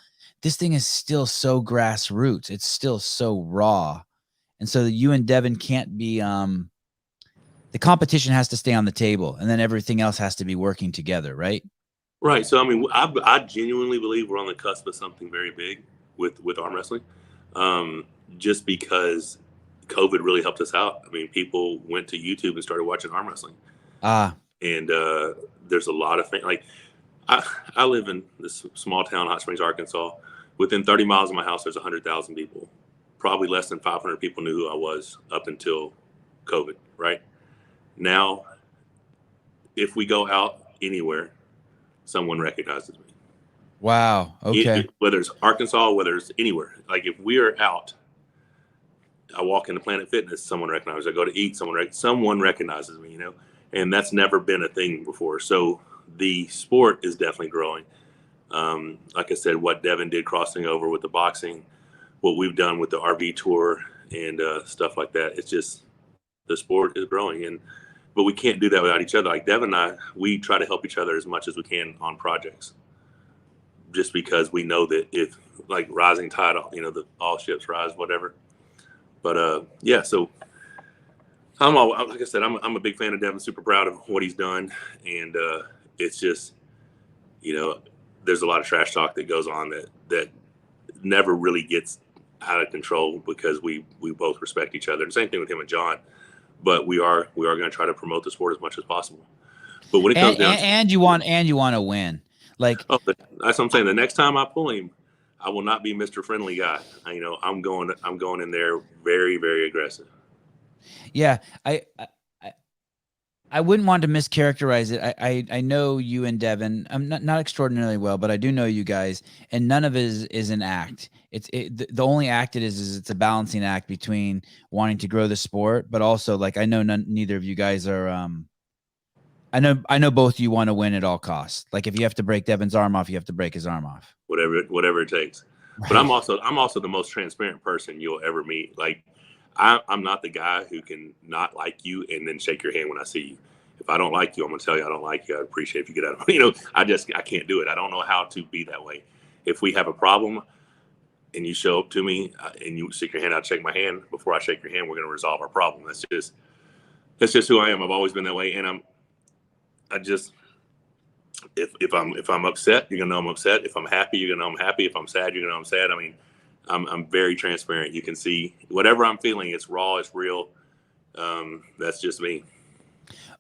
this thing is still so grassroots. It's still so raw, and so you and Devin can't be. The competition has to stay on the table, and then everything else has to be working together, right? Right. So I mean, I genuinely believe we're on the cusp of something very big with arm wrestling. Just because COVID really helped us out. I mean, people went to YouTube and started watching arm wrestling. And there's a lot of things. Like, I live in this small town, Hot Springs, Arkansas. Within 30 miles of my house, there's 100,000 people. Probably less than 500 people knew who I was up until COVID, right? Now, if we go out anywhere, someone recognizes me. Wow. Okay. Whether it's Arkansas, whether it's anywhere. Like if we are out, I walk into Planet Fitness, someone recognizes. I go to eat, someone recognizes me, and that's never been a thing before. So the sport is definitely growing. Like I said, what Devin did crossing over with the boxing, what we've done with the RV tour and stuff like that. It's just, the sport is growing, but we can't do that without each other. Like Devin and I, we try to help each other as much as we can on projects. Just because we know that if, like, rising tide, all ships rise, whatever. But yeah, so like I said, I'm a big fan of Devin. Super proud of what he's done, and it's just, there's a lot of trash talk that goes on that never really gets out of control because we both respect each other. And same thing with him and John. but we are going to try to promote the sport as much as possible. But when it comes down and you want to win, like that's what I'm saying. The next time I pull him, I will not be Mr. Friendly Guy. I'm going in there very, very aggressive. Yeah, I wouldn't want to mischaracterize it. I know you and Devin. I'm not extraordinarily well, but I do know you guys, and none of it is an act. The only act it is it's a balancing act between wanting to grow the sport, but also like I know neither of you guys are. I know both of you want to win at all costs. Like if you have to break Devin's arm off, you have to break his arm off. Whatever it takes. Right. But I'm also the most transparent person you'll ever meet. Like I'm not the guy who can not like you and then shake your hand when I see you. If I don't like you, I'm gonna tell you I don't like you. I'd appreciate if you get out of I can't do it. I don't know how to be that way. If we have a problem and you show up to me and you stick your hand out, shake my hand, before I shake your hand, we're gonna resolve our problem. That's just who I am. I've always been that way. And if I'm upset, you're gonna know I'm upset. If I'm happy, you're gonna know I'm happy. If I'm sad, you're gonna know I'm sad. I mean, I'm very transparent. You can see whatever I'm feeling. It's raw. It's real. That's just me.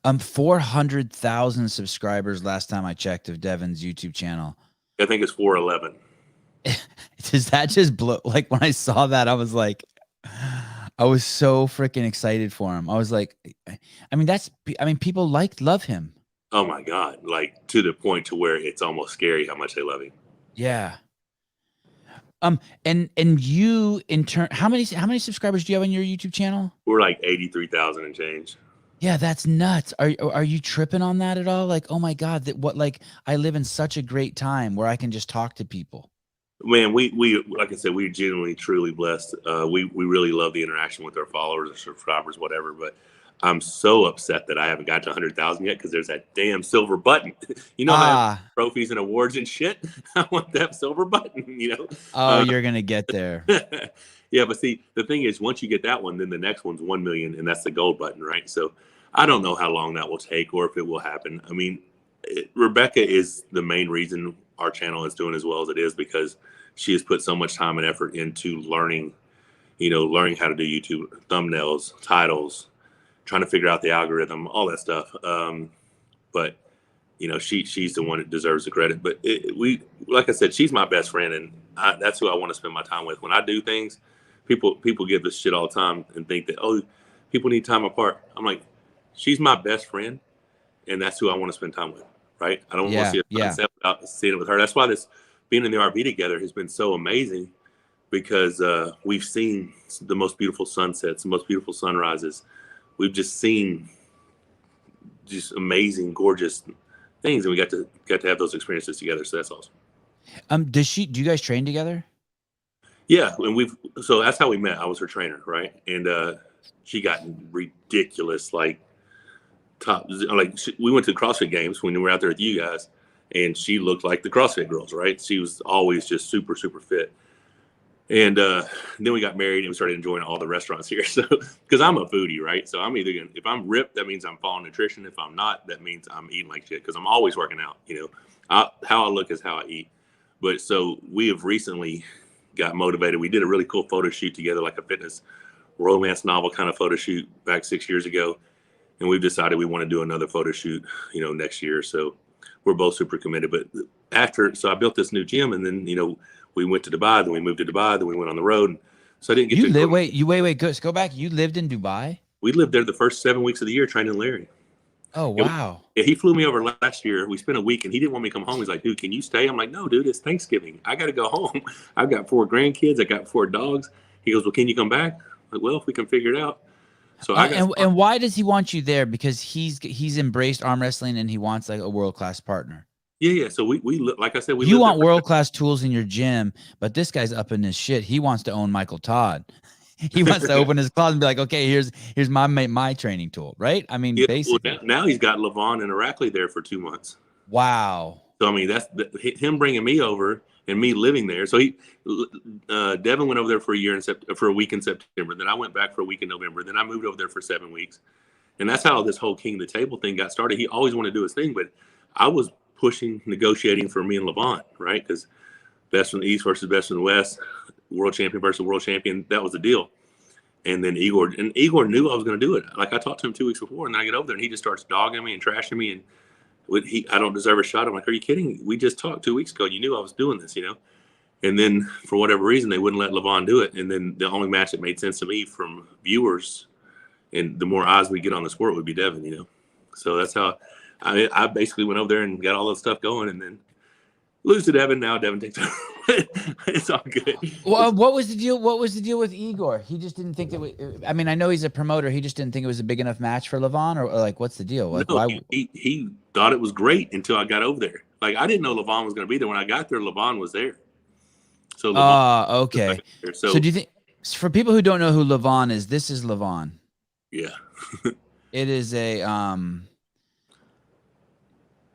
400,000 subscribers last time I checked of Devin's YouTube channel. I think it's 411. Does that just blow? Like when I saw that, I was so freaking excited for him. I was like, people love him. Oh my God. Like to the point to where it's almost scary how much they love him. Yeah. And you in turn, how many subscribers do you have on your YouTube channel? We're like 83,000 and change. Yeah, that's nuts. Are you tripping on that at all? Like, oh my God, I live in such a great time where I can just talk to people. Man, we like I said, we're genuinely, truly blessed. We really love the interaction with our followers or subscribers, whatever. But I'm so upset that I haven't got to 100,000 yet because there's that damn silver button. Trophies and awards and shit. I want that silver button. Oh, you're gonna get there. Yeah, but see, the thing is, once you get that one, then the next one's 1 million, and that's the gold button, right? So I don't know how long that will take or if it will happen. I mean, Rebecca is the main reason our channel is doing as well as it is because she has put so much time and effort into learning how to do YouTube thumbnails, titles, trying to figure out the algorithm, all that stuff. But she's the one that deserves the credit. But like I said, she's my best friend, and that's who I want to spend my time with. When I do things, people give this shit all the time and think that, people need time apart. I'm like, she's my best friend, and that's who I want to spend time with, right? I don't want to see a sunset without seeing it with her. That's why this being in the RV together has been so amazing because we've seen the most beautiful sunsets, the most beautiful sunrises. We've just seen just amazing, gorgeous things, and we got to have those experiences together. So that's awesome. Do you guys train together? Yeah, and so that's how we met. I was her trainer, right? And she got ridiculous, like top, like we went to CrossFit games when we were out there with you guys, and she looked like the CrossFit girls, right? She was always just super, super fit. And then we got married and we started enjoying all the restaurants here. So, because I'm a foodie, right? So I'm if I'm ripped, that means I'm following nutrition. If I'm not, that means I'm eating like shit because I'm always working out. How I look is how I eat. But so we have recently got motivated. We did a really cool photo shoot together, like a fitness romance novel kind of photo shoot back 6 years ago. And we've decided we want to do another photo shoot, next year. So we're both super committed. But so I built this new gym, and then, we went to Dubai, then we moved to Dubai, then we went on the road. And so I didn't get wait, go back. You lived in Dubai? We lived there the first 7 weeks of the year training Larry. Oh, wow. He flew me over last year. We spent a week and he didn't want me to come home. He's like, dude, can you stay? I'm like, no, dude, it's Thanksgiving. I got to go home. I've got 4 grandkids. I got 4 dogs. He goes, well, can you come back? I'm like, well, if we can figure it out. So and why does he want you there? Because he's embraced arm wrestling and he wants like a world-class partner. Yeah. So we like I said, you want world-class tools in your gym, but this guy's up in his shit. He wants to own Michael Todd. He wants to open his closet and be like, okay, here's my training tool, right? I mean, basically. Well, now he's got Levon and Irakli there for 2 months. Wow. So I mean, that's him bringing me over and me living there. So Devin went over there for a week in September. Then I went back for a week in November. Then I moved over there for 7 weeks, and that's how this whole King of the Table thing got started. He always wanted to do his thing, but I was negotiating for me and Levon, right? Because best from the East versus best from the West, world champion versus world champion. That was the deal. And then Igor knew I was going to do it. Like I talked to him 2 weeks before, and then I get over there and he just starts dogging me and trashing me. And I don't deserve a shot. I'm like, are you kidding? We just talked 2 weeks ago. You knew I was doing this, And then for whatever reason, they wouldn't let Levon do it. And then the only match that made sense to me from viewers and the more eyes we get on the sport would be Devin, So that's how I basically went over there and got all that stuff going, and then lose to Devin. Now Devin takes over. It's all good. Well, what was the deal? What was the deal with Igor? He just didn't think that. I mean, I know he's a promoter. He just didn't think it was a big enough match for Levon, or like, what's the deal? Like, no, why? He thought it was great until I got over there. Like I didn't know Levon was going to be there. When I got there, Levon was there. So okay. So do you think, for people who don't know who Levon is, this is Levon? Yeah. It is a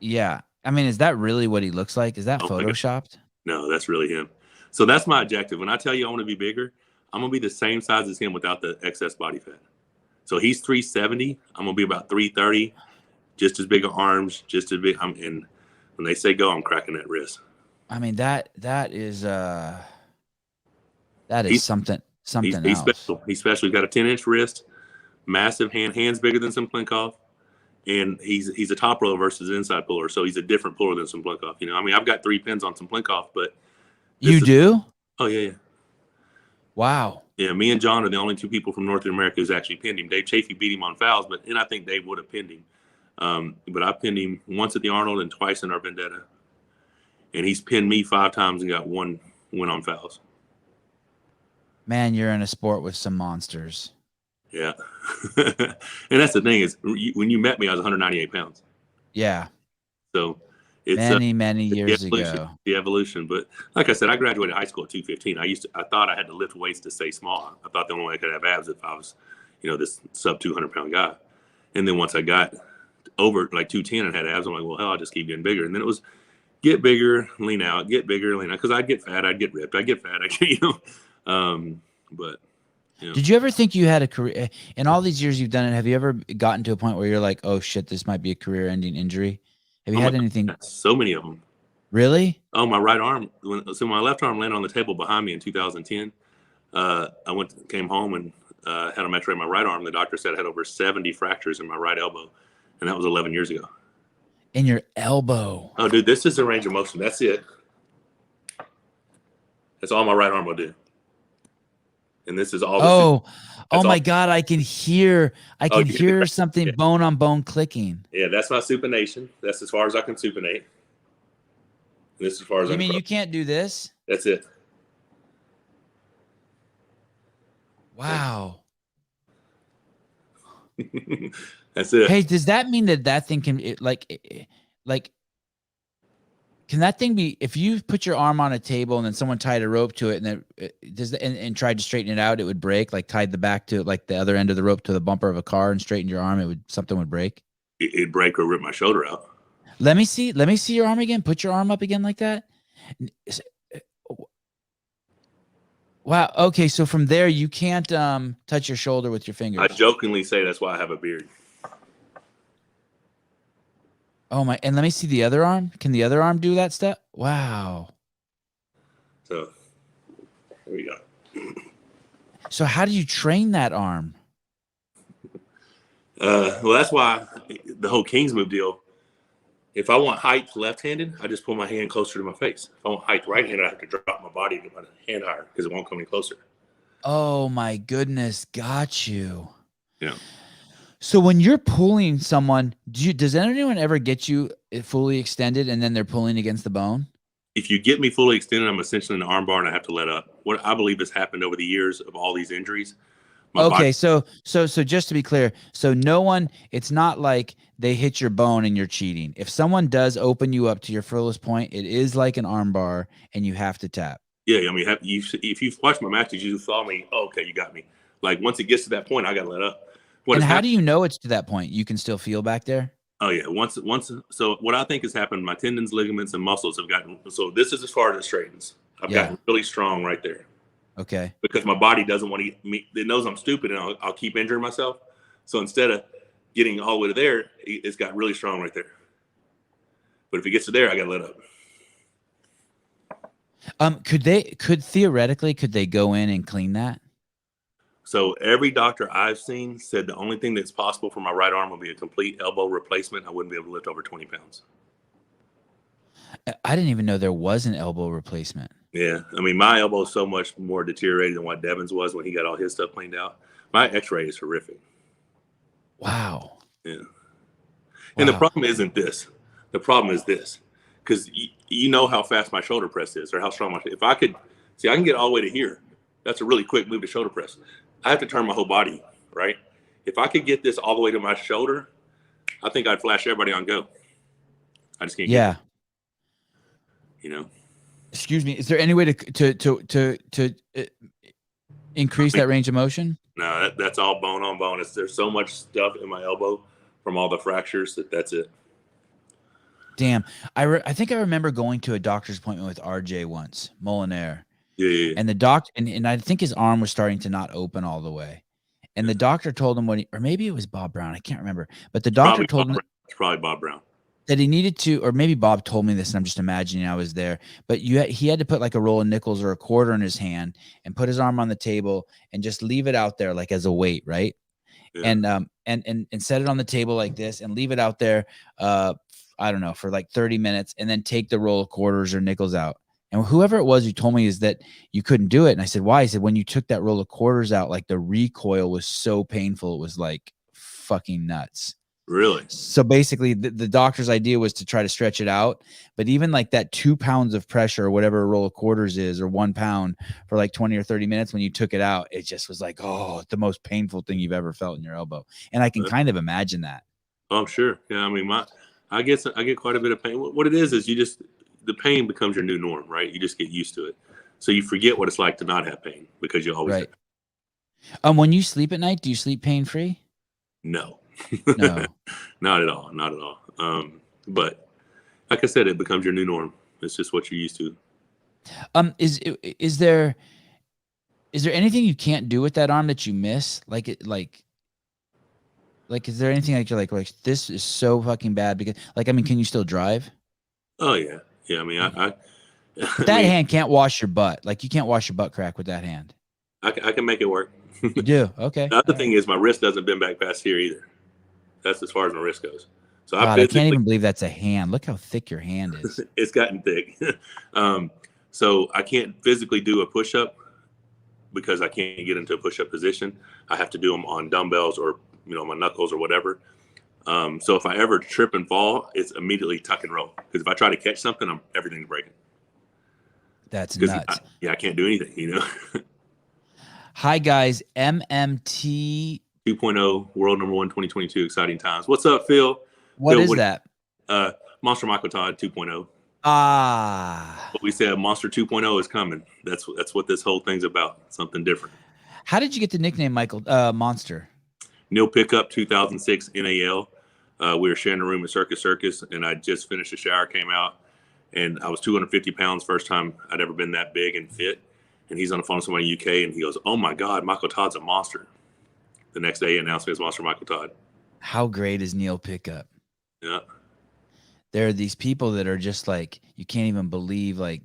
yeah. I mean, is that really what he looks like? Is that photoshopped? No, that's really him. So that's my objective. When I tell you I want to be bigger, I'm going to be the same size as him without the excess body fat. So he's 370. I'm going to be about 330, just as big of arms, just as big. And when they say go, I'm cracking that wrist. I mean, that is something he's else. Special. He's special. He's got a 10-inch wrist, massive hands bigger than Simplenkov. And he's a top roller versus an inside puller, so he's a different puller than Simplenkov. I mean, I've got 3 pins on Simplenkov, but you do? Oh yeah. Wow. Yeah, me and John are the only 2 people from North America who's actually pinned him. Dave Chafee beat him on fouls, and I think Dave would have pinned him. But I pinned him once at the Arnold and twice in our Vendetta, and he's pinned me 5 times and got 1 win on fouls. Man, you're in a sport with some monsters. Yeah. And that's the thing is when you met me, I was 198 pounds. Yeah. So it's many years ago. The evolution. But like I said, I graduated high school at 215. I thought I had to lift weights to stay small. I thought the only way I could have abs if I was, this sub 200 pound guy. And then once I got over like 210 and had abs, I'm like, well, hell, I'll just keep getting bigger. And then it was get bigger, lean out, get bigger, lean out. Because I'd get fat, I'd get ripped, I'd get fat, but Did you ever think you had a career in all these years you've done it? Have you ever gotten to a point where you're like, oh shit, this might be a career ending injury? Have you had anything? So many of them. Really? Oh, my right arm. So my left arm landed on the table behind me in 2010. I came home and had a x-ray of my right arm. The doctor said I had over 70 fractures in my right elbow. And that was 11 years ago. In your elbow? Oh, dude, this is a range of motion. That's it. That's all my right arm will do. And this is all. Oh my God! I can hear something bone on bone clicking. Yeah, that's my supination. That's as far as I can supinate. And this is as far as you mean you can't do this? That's it. Wow. That's it. Hey, does that mean that thing can can that thing be, if you put your arm on a table and then someone tied a rope to it and then and tried to straighten it out, it would break? Like tied the back to like the other end of the rope to the bumper of a car and straightened your arm, something would break? It'd break or rip my shoulder out. Let me see your arm again. Put your arm up again like that. Wow. Okay. So from there, you can't touch your shoulder with your fingers. I jokingly say that's why I have a beard. Oh my! And let me see the other arm. Can the other arm do that stuff? Wow. So there we go. So how do you train that arm? Well, that's why the whole King's move deal. If I want height left-handed, I just pull my hand closer to my face. If I want height right-handed, I have to drop my body to get my hand higher because it won't come any closer. Oh my goodness! Got you. Yeah. So when you're pulling someone, does anyone ever get you fully extended and then they're pulling against the bone? If you get me fully extended, I'm essentially in the arm bar and I have to let up. What I believe has happened over the years of all these injuries. So just to be clear, so it's not like they hit your bone and you're cheating. If someone does open you up to your furthest point, it is like an arm bar and you have to tap. Yeah, I mean, if you've watched my matches, you saw me. Oh, okay, you got me. Like once it gets to that point, I got to let up. And how do you know it's to that point? You can still feel back there? Oh yeah. Once. So what I think has happened, my tendons, ligaments, and muscles have gotten. So this is as far as it straightens. I've gotten really strong right there. Okay. Because my body doesn't want to eat me. It knows I'm stupid and I'll keep injuring myself. So instead of getting all the way to there, it's got really strong right there. But if it gets to there, I got to let up. Could they go in and clean that? So every doctor I've seen said the only thing that's possible for my right arm will be a complete elbow replacement. I wouldn't be able to lift over 20 pounds. I didn't even know there was an elbow replacement. Yeah. I mean, my elbow is so much more deteriorated than what Devin's was when he got all his stuff cleaned out. My x-ray is horrific. Wow. Yeah. And the problem isn't this. The problem is this. Because you know how fast my shoulder press is, or how strong my, if I could, see, I can get all the way to here. That's a really quick move to shoulder press. I have to turn my whole body, right? If I could get this all the way to my shoulder, I think I'd flash everybody on go. I just can't get it. You know? Excuse me. Is there any way to increase that range of motion? No, that's all bone on bone. There's so much stuff in my elbow from all the fractures that's it. Damn. I think I remember going to a doctor's appointment with RJ once, Molinaire. Yeah. And the doctor, and I think his arm was starting to not open all the way. And the doctor told him or maybe it was Bob Brown. I can't remember. But the doctor told him. It's probably Bob Brown. That he needed to, or maybe Bob told me this and I'm just imagining I was there, but he had to put like a roll of nickels or a quarter in his hand and put his arm on the table and just leave it out there like as a weight, right? Yeah. And set it on the table like this and leave it out there, I don't know, for like 30 minutes and then take the roll of quarters or nickels out. And whoever it was who told me is that you couldn't do it. And I said, why? He said, when you took that roll of quarters out, like the recoil was so painful. It was like fucking nuts. Really? So basically the doctor's idea was to try to stretch it out. But even like that 2 pounds of pressure or whatever a roll of quarters is, or 1 pound for like 20 or 30 minutes, when you took it out, it just was like, oh, the most painful thing you've ever felt in your elbow. And I can kind of imagine that. Oh, sure. Yeah. I mean, I get quite a bit of pain. What it is the pain becomes your new norm, right? You just get used to it. So you forget what it's like to not have pain because you always have. When you sleep at night, do you sleep pain-free? No. No. Not at all. Not at all. But like I said, it becomes your new norm. It's just what you're used to. Is there anything you can't do with that arm that you miss? Like, is there anything like you're like this is so fucking bad? Because like, I mean, can you still drive? Oh yeah. Yeah. I mean, that hand can't wash your butt. Like you can't wash your butt crack with that hand. I can make it work. You do? Okay. The other thing is my wrist doesn't bend back past here either. That's as far as my wrist goes. So God, I can't even believe that's a hand. Look how thick your hand is. It's gotten thick. So I can't physically do a push-up because I can't get into a push-up position. I have to do them on dumbbells or, my knuckles or whatever. So if I ever trip and fall, it's immediately tuck and roll. Because if I try to catch something, everything's breaking. That's nuts. I can't do anything, Hi, guys. MMT 2.0, world number 1, 2022, exciting times. What's up, Phil? What is that? Monster Michael Todd 2.0. But we said Monster 2.0 is coming. That's what this whole thing's about. Something different. How did you get the nickname Monster? Neil Pickup 2006 NAL. We were sharing a room at Circus, and I just finished a shower, came out, and I was 250 pounds, first time I'd ever been that big and fit. And he's on the phone with somebody in the UK, and he goes, "Oh my God, Michael Todd's a monster." The next day, he announced me as Monster Michael Todd. How great is Neil Pickup? Yeah. There are these people that are just like, you can't even believe like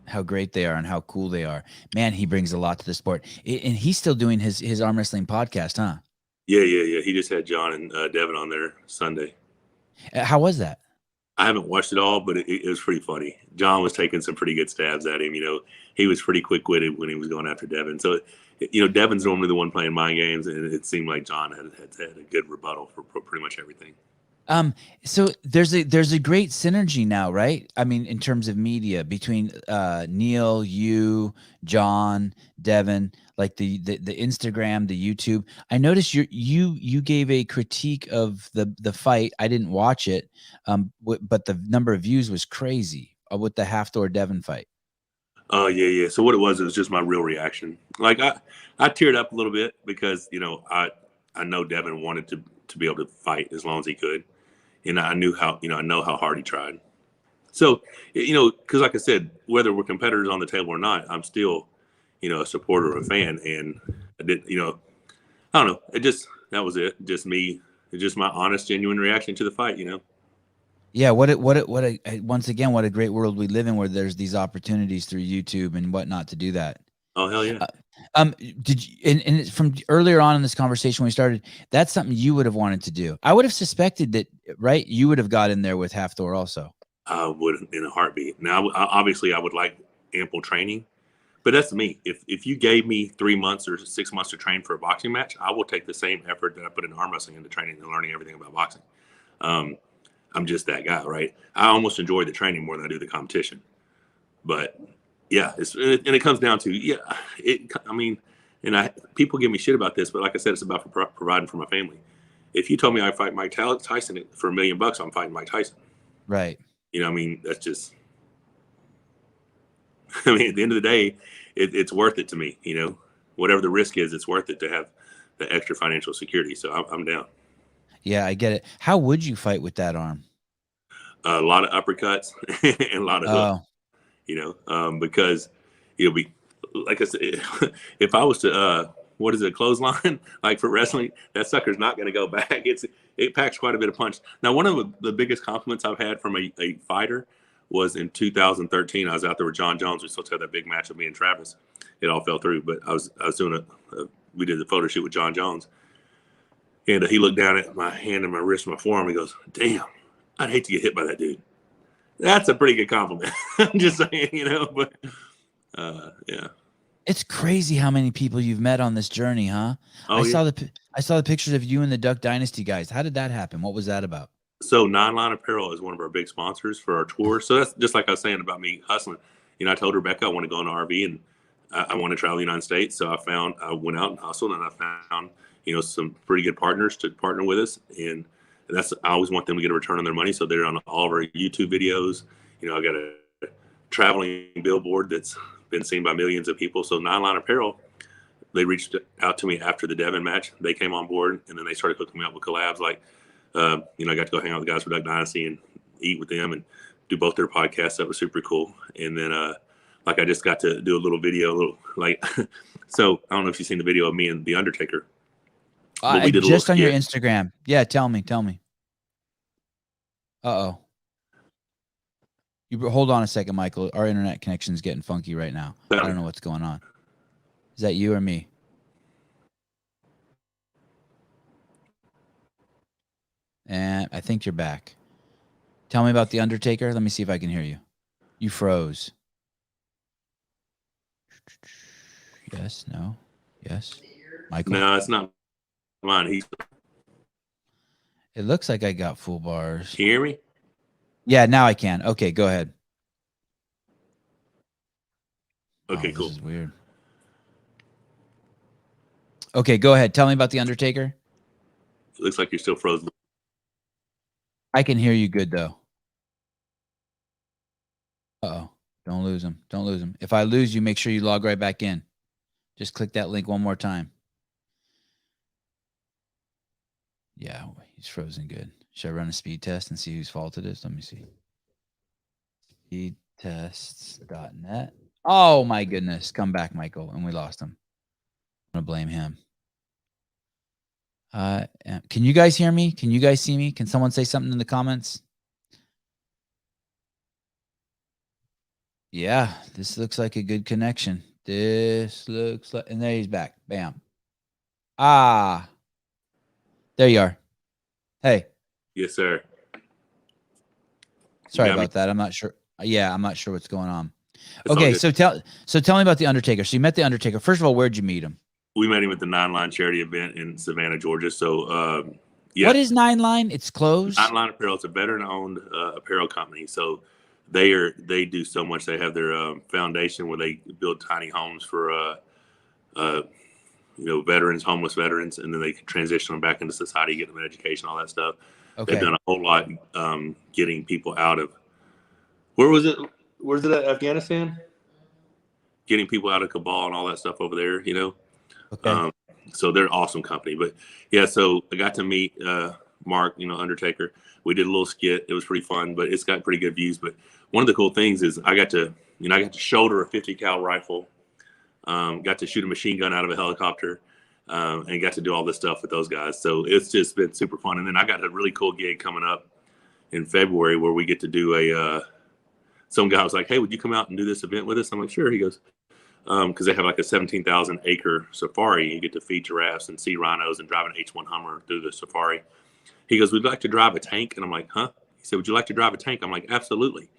how great they are and how cool they are. Man, he brings a lot to the sport. And he's still doing his arm wrestling podcast, huh? Yeah. He just had John and Devin on there Sunday. How was that? I haven't watched it all, but it was pretty funny. John was taking some pretty good stabs at him. He was pretty quick-witted when he was going after Devin. So, Devin's normally the one playing mind games, and it seemed like John had a good rebuttal for pretty much everything. So there's a great synergy now, right? I mean, in terms of media between Neil, you, John, Devin, like the Instagram, the YouTube. I noticed you gave a critique of the fight. I didn't watch it, but the number of views was crazy with the Halfdoor Devin fight. Oh yeah. So what it was just my real reaction. Like I teared up a little bit because I know Devin wanted to be able to fight as long as he could. And I knew I know how hard he tried. So, because like I said, whether we're competitors on the table or not, I'm still, a supporter or a fan. And I did, I don't know. That was it. Just me, just my honest, genuine reaction to the fight, Yeah. Once again, what a great world we live in where there's these opportunities through YouTube and whatnot to do that. Oh, hell yeah. Did you, and from earlier on in this conversation when we started, that's something you would have wanted to do. I would have suspected that, right? You would have got in there with Half Thor also. I would in a heartbeat. Now, obviously, I would like ample training, but that's me. If you gave me 3 months or 6 months to train for a boxing match, I will take the same effort that I put in arm wrestling into training and learning everything about boxing. I'm just that guy, right? I almost enjoy the training more than I do the competition. But yeah, and it comes down to people give me shit about this, but like I said, it's about providing for my family. If you told me I fight Mike Tyson for $1 million, I'm fighting Mike Tyson. Right. You know, I mean, that's just. I mean, at the end of the day, it's worth it to me. You know, whatever the risk is, it's worth it to have the extra financial security. So I'm down. Yeah, I get it. How would you fight with that arm? A lot of uppercuts and a lot of hooks. You know, because it'll be like I said, if I was to what is it, clothesline, like for wrestling, that sucker's not going to go back. It packs quite a bit of punch. Now, one of the biggest compliments I've had from a fighter was in 2013. I was out there with John Jones. We supposed to have that big match with me and Travis. It all fell through, but I was doing we did the photo shoot with John Jones, and he looked down at my hand and my wrist and my forearm. He goes, "Damn, I'd hate to get hit by that dude." That's a pretty good compliment. I'm just saying, you know, but yeah. It's crazy how many people you've met on this journey, huh? Oh, I saw the pictures of you and the Duck Dynasty guys. How did that happen? What was that about? So Nine Line Apparel is one of our big sponsors for our tour. So that's just like I was saying about me hustling. You know, I told Rebecca I want to go on an RV and I want to travel the United States. So I went out and hustled, and I found, you know, some pretty good partners to partner with us. And I always want them to get a return on their money. So they're on all of our YouTube videos. You know, I got a traveling billboard that's been seen by millions of people. So Nine Line Apparel, they reached out to me after the Devin match. They came on board, and then they started hooking me up with collabs. Like, you know, I got to go hang out with the guys for Duck Dynasty and eat with them and do both their podcasts. That was super cool. And then, like, I just got to do a little video, so I don't know if you've seen the video of me and The Undertaker. Just on your Instagram. Yeah, tell me. Uh-oh. You hold on a second, Michael. Our internet connection is getting funky right now. I don't know what's going on. Is that you or me? And I think you're back. Tell me about The Undertaker. Let me see if I can hear you. You froze. Yes, no, yes. Michael? No, it's not mine. It looks like I got full bars. Can you hear me? Yeah, now I can. Okay, go ahead. Okay, cool. This is weird. Okay, go ahead. Tell me about The Undertaker. It looks like you're still frozen. I can hear you good, though. Uh-oh. Don't lose him. Don't lose him. If I lose you, make sure you log right back in. Just click that link one more time. Yeah, he's frozen good. Should I run a speed test and see whose fault it is? Let me see. Speedtests.net. Oh, my goodness. Come back, Michael. And we lost him. I'm going to blame him. Can you guys hear me? Can you guys see me? Can someone say something in the comments? Yeah, this looks like a good connection. This looks like, and there he's back. Bam. Ah, there you are. Hey. Yes, sir. Sorry about that. I'm not sure. Yeah, I'm not sure what's going on. Okay, so tell me about The Undertaker. So you met The Undertaker. First of all, where'd you meet him? We met him at the Nine Line charity event in Savannah, Georgia. So, yeah. What is Nine Line? It's closed. Nine Line Apparel. It's a veteran-owned apparel company. So they do so much. They have their foundation where they build tiny homes for you know, veterans, homeless veterans, and then they transition them back into society, get them an education, all that stuff. Okay. They've done a whole lot getting people out of where was it at Afghanistan? Getting people out of Kabul and all that stuff over there, you know. Okay. So they're an awesome company. But yeah, so I got to meet Mark, you know, Undertaker. We did a little skit. It was pretty fun, but it's got pretty good views. But one of the cool things is I got to shoulder a 50 cal rifle, got to shoot a machine gun out of a helicopter, and got to do all this stuff with those guys. So it's just been super fun. And then I got a really cool gig coming up in February where we get to do some guy was like, "Hey, would you come out and do this event with us?" I'm like, "Sure." He goes, because they have like a 17,000 acre safari. You get to feed giraffes and see rhinos and drive an H1 Hummer through the safari. He goes, "We'd like to drive a tank." And I'm like, "Huh?" He said, "Would you like to drive a tank?" I'm like, "Absolutely."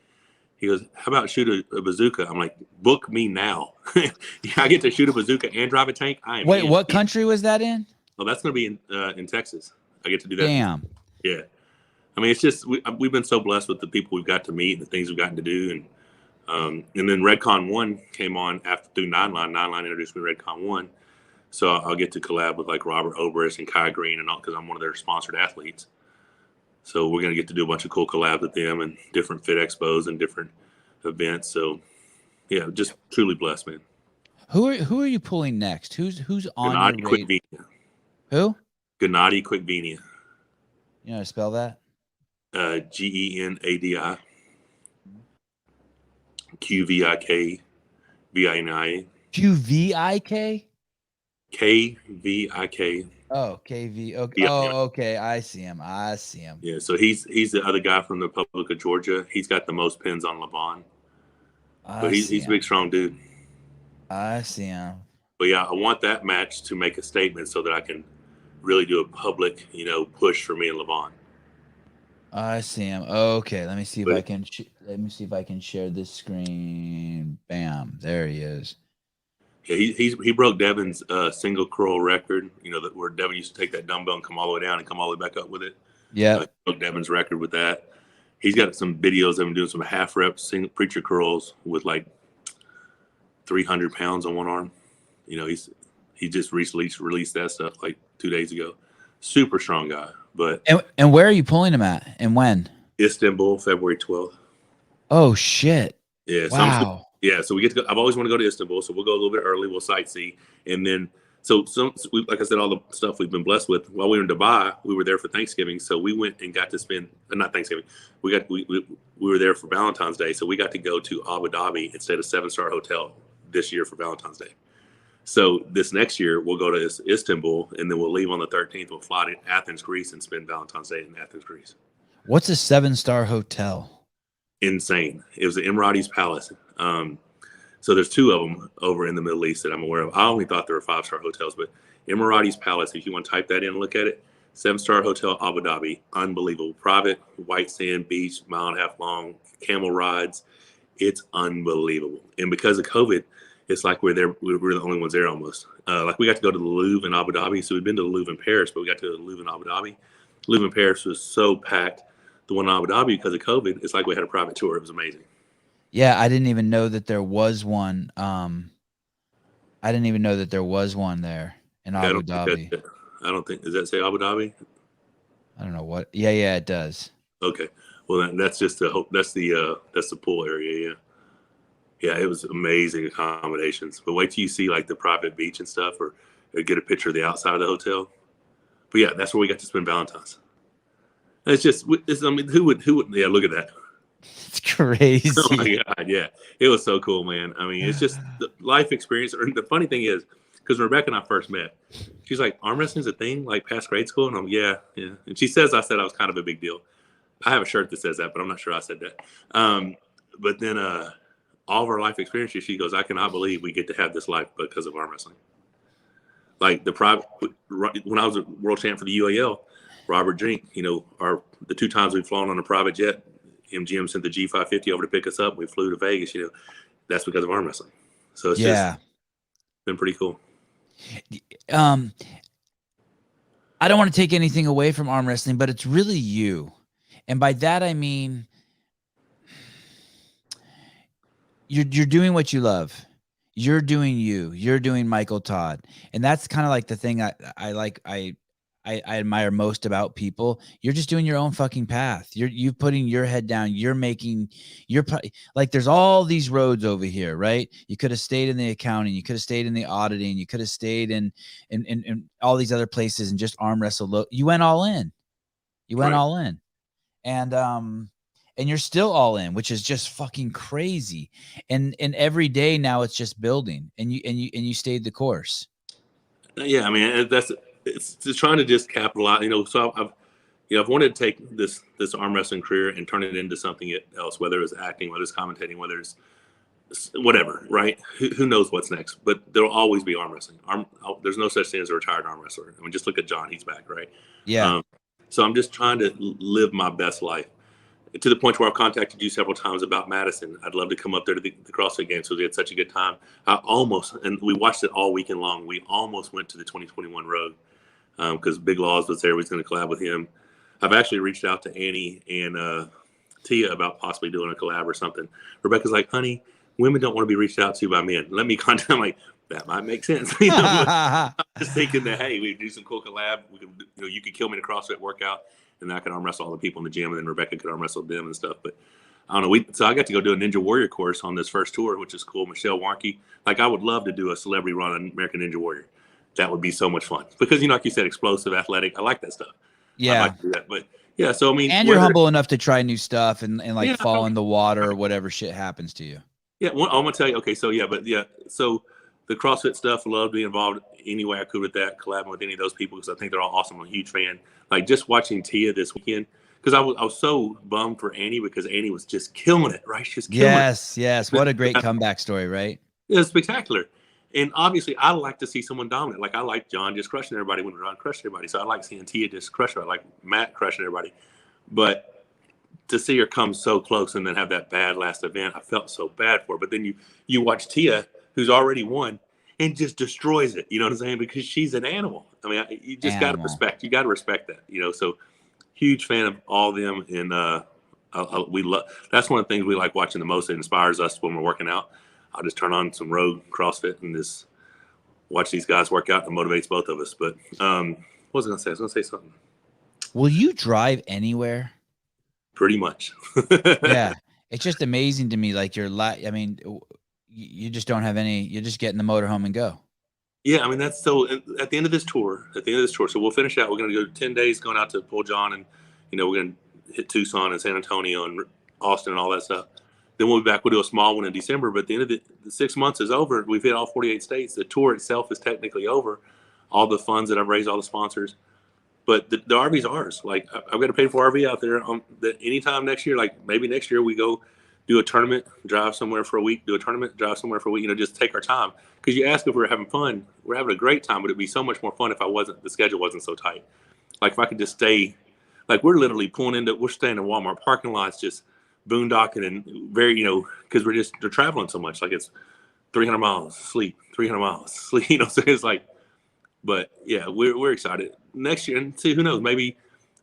He goes, "How about shoot a bazooka?" I'm like, "Book me now." I get to shoot a bazooka and drive a tank. Wait, what country was that in? Well, that's going to be in Texas. I get to do that. Damn. Yeah. I mean, it's just, we've been so blessed with the people we've got to meet and the things we've gotten to do. And then Redcon 1 came on after through Nine Line. Nine Line introduced me to Redcon 1. So I'll get to collab with like Robert Obrist and Kai Green and all, because I'm one of their sponsored athletes. So we're going to get to do a bunch of cool collabs with them and different fit expos and different events. So yeah, just truly blessed, man. Who are you pulling next? Who's on Gennady your radar? Quickvenia. Who? Gennady Quickvenia. You know how to spell that? Genadi Qvik Vina Qvik? Kvik. Oh, KV. Okay. Yeah. Oh, okay. I see him. Yeah, so he's the other guy from the Republic of Georgia. He's got the most pins on Levon. But he's a big, strong dude. I see him. But yeah, I want that match to make a statement so that I can really do a public, push for me and Levon. I see him. Okay, let me see if I can. Let me see if I can share this screen. Bam! There he is. Yeah, he broke Devin's single curl record. Where Devin used to take that dumbbell and come all the way down and come all the way back up with it. Yeah, broke Devin's record with that. He's got some videos of him doing some half rep single preacher curls with like 300 pounds on one arm. He just recently released that stuff like 2 days ago. Super strong guy. But and where are you pulling him at and when? Istanbul, February 12th. Oh shit! Yeah. Wow. So we get to go. I've always wanted to go to Istanbul, so we'll go a little bit early. We'll sightsee, and then like I said, all the stuff we've been blessed with. While we were in Dubai, we were there for Thanksgiving, so we went and got to spend not Thanksgiving. We were there for Valentine's Day, so we got to go to Abu Dhabi instead of 7-star hotel this year for Valentine's Day. So this next year we'll go to Istanbul, and then we'll leave on the 13th. We'll fly to Athens, Greece, and spend Valentine's Day in Athens, Greece. What's a 7-star hotel? Insane. It was the Emiratis Palace. So there's 2 of them over in the Middle East that I'm aware of. I only thought there were 5-star hotels, but Emiratis Palace, if you want to type that in and look at it, 7-star hotel, Abu Dhabi, unbelievable. Private, white sand beach, 1.5 mile long, camel rides. It's unbelievable. And because of COVID, it's like we're there. We're the only ones there almost. Like we got to go to the Louvre in Abu Dhabi. So we've been to the Louvre in Paris, but we got to the Louvre in Abu Dhabi. Louvre in Paris was so packed. The one in Abu Dhabi, because of COVID, it's like we had a private tour. It was amazing. Yeah, I didn't even know that there was one. I didn't even know that there was one there in Abu Dhabi. I don't think. Does that say Abu Dhabi? I don't know what. Yeah, it does. Okay. Well, that's just that's the pool area. Yeah, it was amazing accommodations. But wait till you see like the private beach and stuff, or get a picture of the outside of the hotel. But yeah, that's where we got to spend Valentine's. It's just, I mean, who would? Yeah, look at that. It's crazy. Oh my God, yeah. It was so cool, man. I mean, it's just the life experience. And the funny thing is, because Rebecca and I first met, she's like, arm wrestling's a thing, like past grade school? And I'm yeah. And she says I said I was kind of a big deal. I have a shirt that says that, but I'm not sure I said that. But then all of our life experiences, she goes, I cannot believe we get to have this life because of arm wrestling. Like when I was a world champ for the UAL, Robert Drink, the 2 times we've flown on a private jet, MGM sent the G550 over to pick us up. We flew to Vegas, that's because of arm wrestling. So it's just been pretty cool. I don't want to take anything away from arm wrestling, but it's really you. And by that, I mean, you're doing what you love. You're doing you. You're doing Michael Todd. And that's kind of like the thing I admire most about people. You're just doing your own fucking path. You're putting your head down. There's all these roads over here, right? You could have stayed in the accounting. You could have stayed in the auditing. You could have stayed in all these other places and just arm wrestle. You went all in. All in. And you're still all in, which is just fucking crazy. And every day now it's just building, and you stayed the course. Yeah. I mean, it's just trying to just capitalize, so I've wanted to take this arm wrestling career and turn it into something else, whether it's acting, whether it's commentating, whether it's whatever, right? Who knows what's next? But there'll always be arm wrestling. There's no such thing as a retired arm wrestler. I mean, just look at John; he's back, right? Yeah. So I'm just trying to live my best life to the point where I've contacted you several times about Madison. I'd love to come up there to the CrossFit Games because we had such a good time. And we watched it all weekend long. We almost went to the 2021 Road because Big Laws was there. We was going to collab with him. I've actually reached out to Annie and Tia about possibly doing a collab or something. Rebecca's like, honey, women don't want to be reached out to by men. Let me contact. I'm like, that might make sense. I'm just thinking that, hey, we do some cool collab. We could, you could kill me in a CrossFit workout, and I could arm wrestle all the people in the gym, and then Rebecca could arm wrestle them and stuff. But I don't know. So I got to go do a Ninja Warrior course on this first tour, which is cool. Michelle Warnke. Like, I would love to do a celebrity run on American Ninja Warrior. That would be so much fun because, like you said, explosive, athletic. I like that stuff. Yeah. I like to do that. But yeah, so I mean, and you're humble enough to try new stuff and like fall in the water or whatever shit happens to you. Yeah, I'm gonna tell you. Okay, so so the CrossFit stuff, I love being involved any way I could with that, collabing with any of those people because I think they're all awesome. I'm a huge fan. Like just watching Tia this weekend because I was so bummed for Annie because Annie was just killing it, right? She's killing it. Yes. What a great comeback story, right? Yeah, it's spectacular. And obviously, I like to see someone dominant. Like I like John just crushing everybody when John crushed everybody. So I like seeing Tia just crush her. I like Matt crushing everybody. But to see her come so close and then have that bad last event, I felt so bad for her. But then you watch Tia, who's already won, and just destroys it. You know what I'm saying? Because she's an animal. I mean, you just got to respect. You got to respect that. So huge fan of all of them. And we love. That's one of the things we like watching the most. It inspires us when we're working out. I'll just turn on some road CrossFit and just watch these guys work out. It motivates both of us. But what was I going to say? I was going to say something. Will you drive anywhere? Pretty much. Yeah. It's just amazing to me. Like I mean, you just don't have any, you just get in the motorhome and go. Yeah. I mean, that's so at the end of this tour, so we'll finish out. We're going to go 10 days going out to Port John and, we're going to hit Tucson and San Antonio and Austin and all that stuff. Then we'll be back. We'll do a small one in December, but at the end of the 6 months is over. We've hit all 48 states. The tour itself is technically over. All the funds that I've raised, all the sponsors. But the RV's ours. Like I've got to pay for RV out there. Anytime next year, like maybe next year we go do a tournament, drive somewhere for a week, do a tournament, drive somewhere for a week. Just take our time. Because you ask if we're having fun, we're having a great time. But it'd be so much more fun if the schedule wasn't so tight. Like if I could just stay, like we're literally we're staying in Walmart parking lots, just boondocking and very, because they're traveling so much. Like it's 300 miles sleep, 300 miles sleep. So it's like. But yeah, we're excited next year, and see who knows. Maybe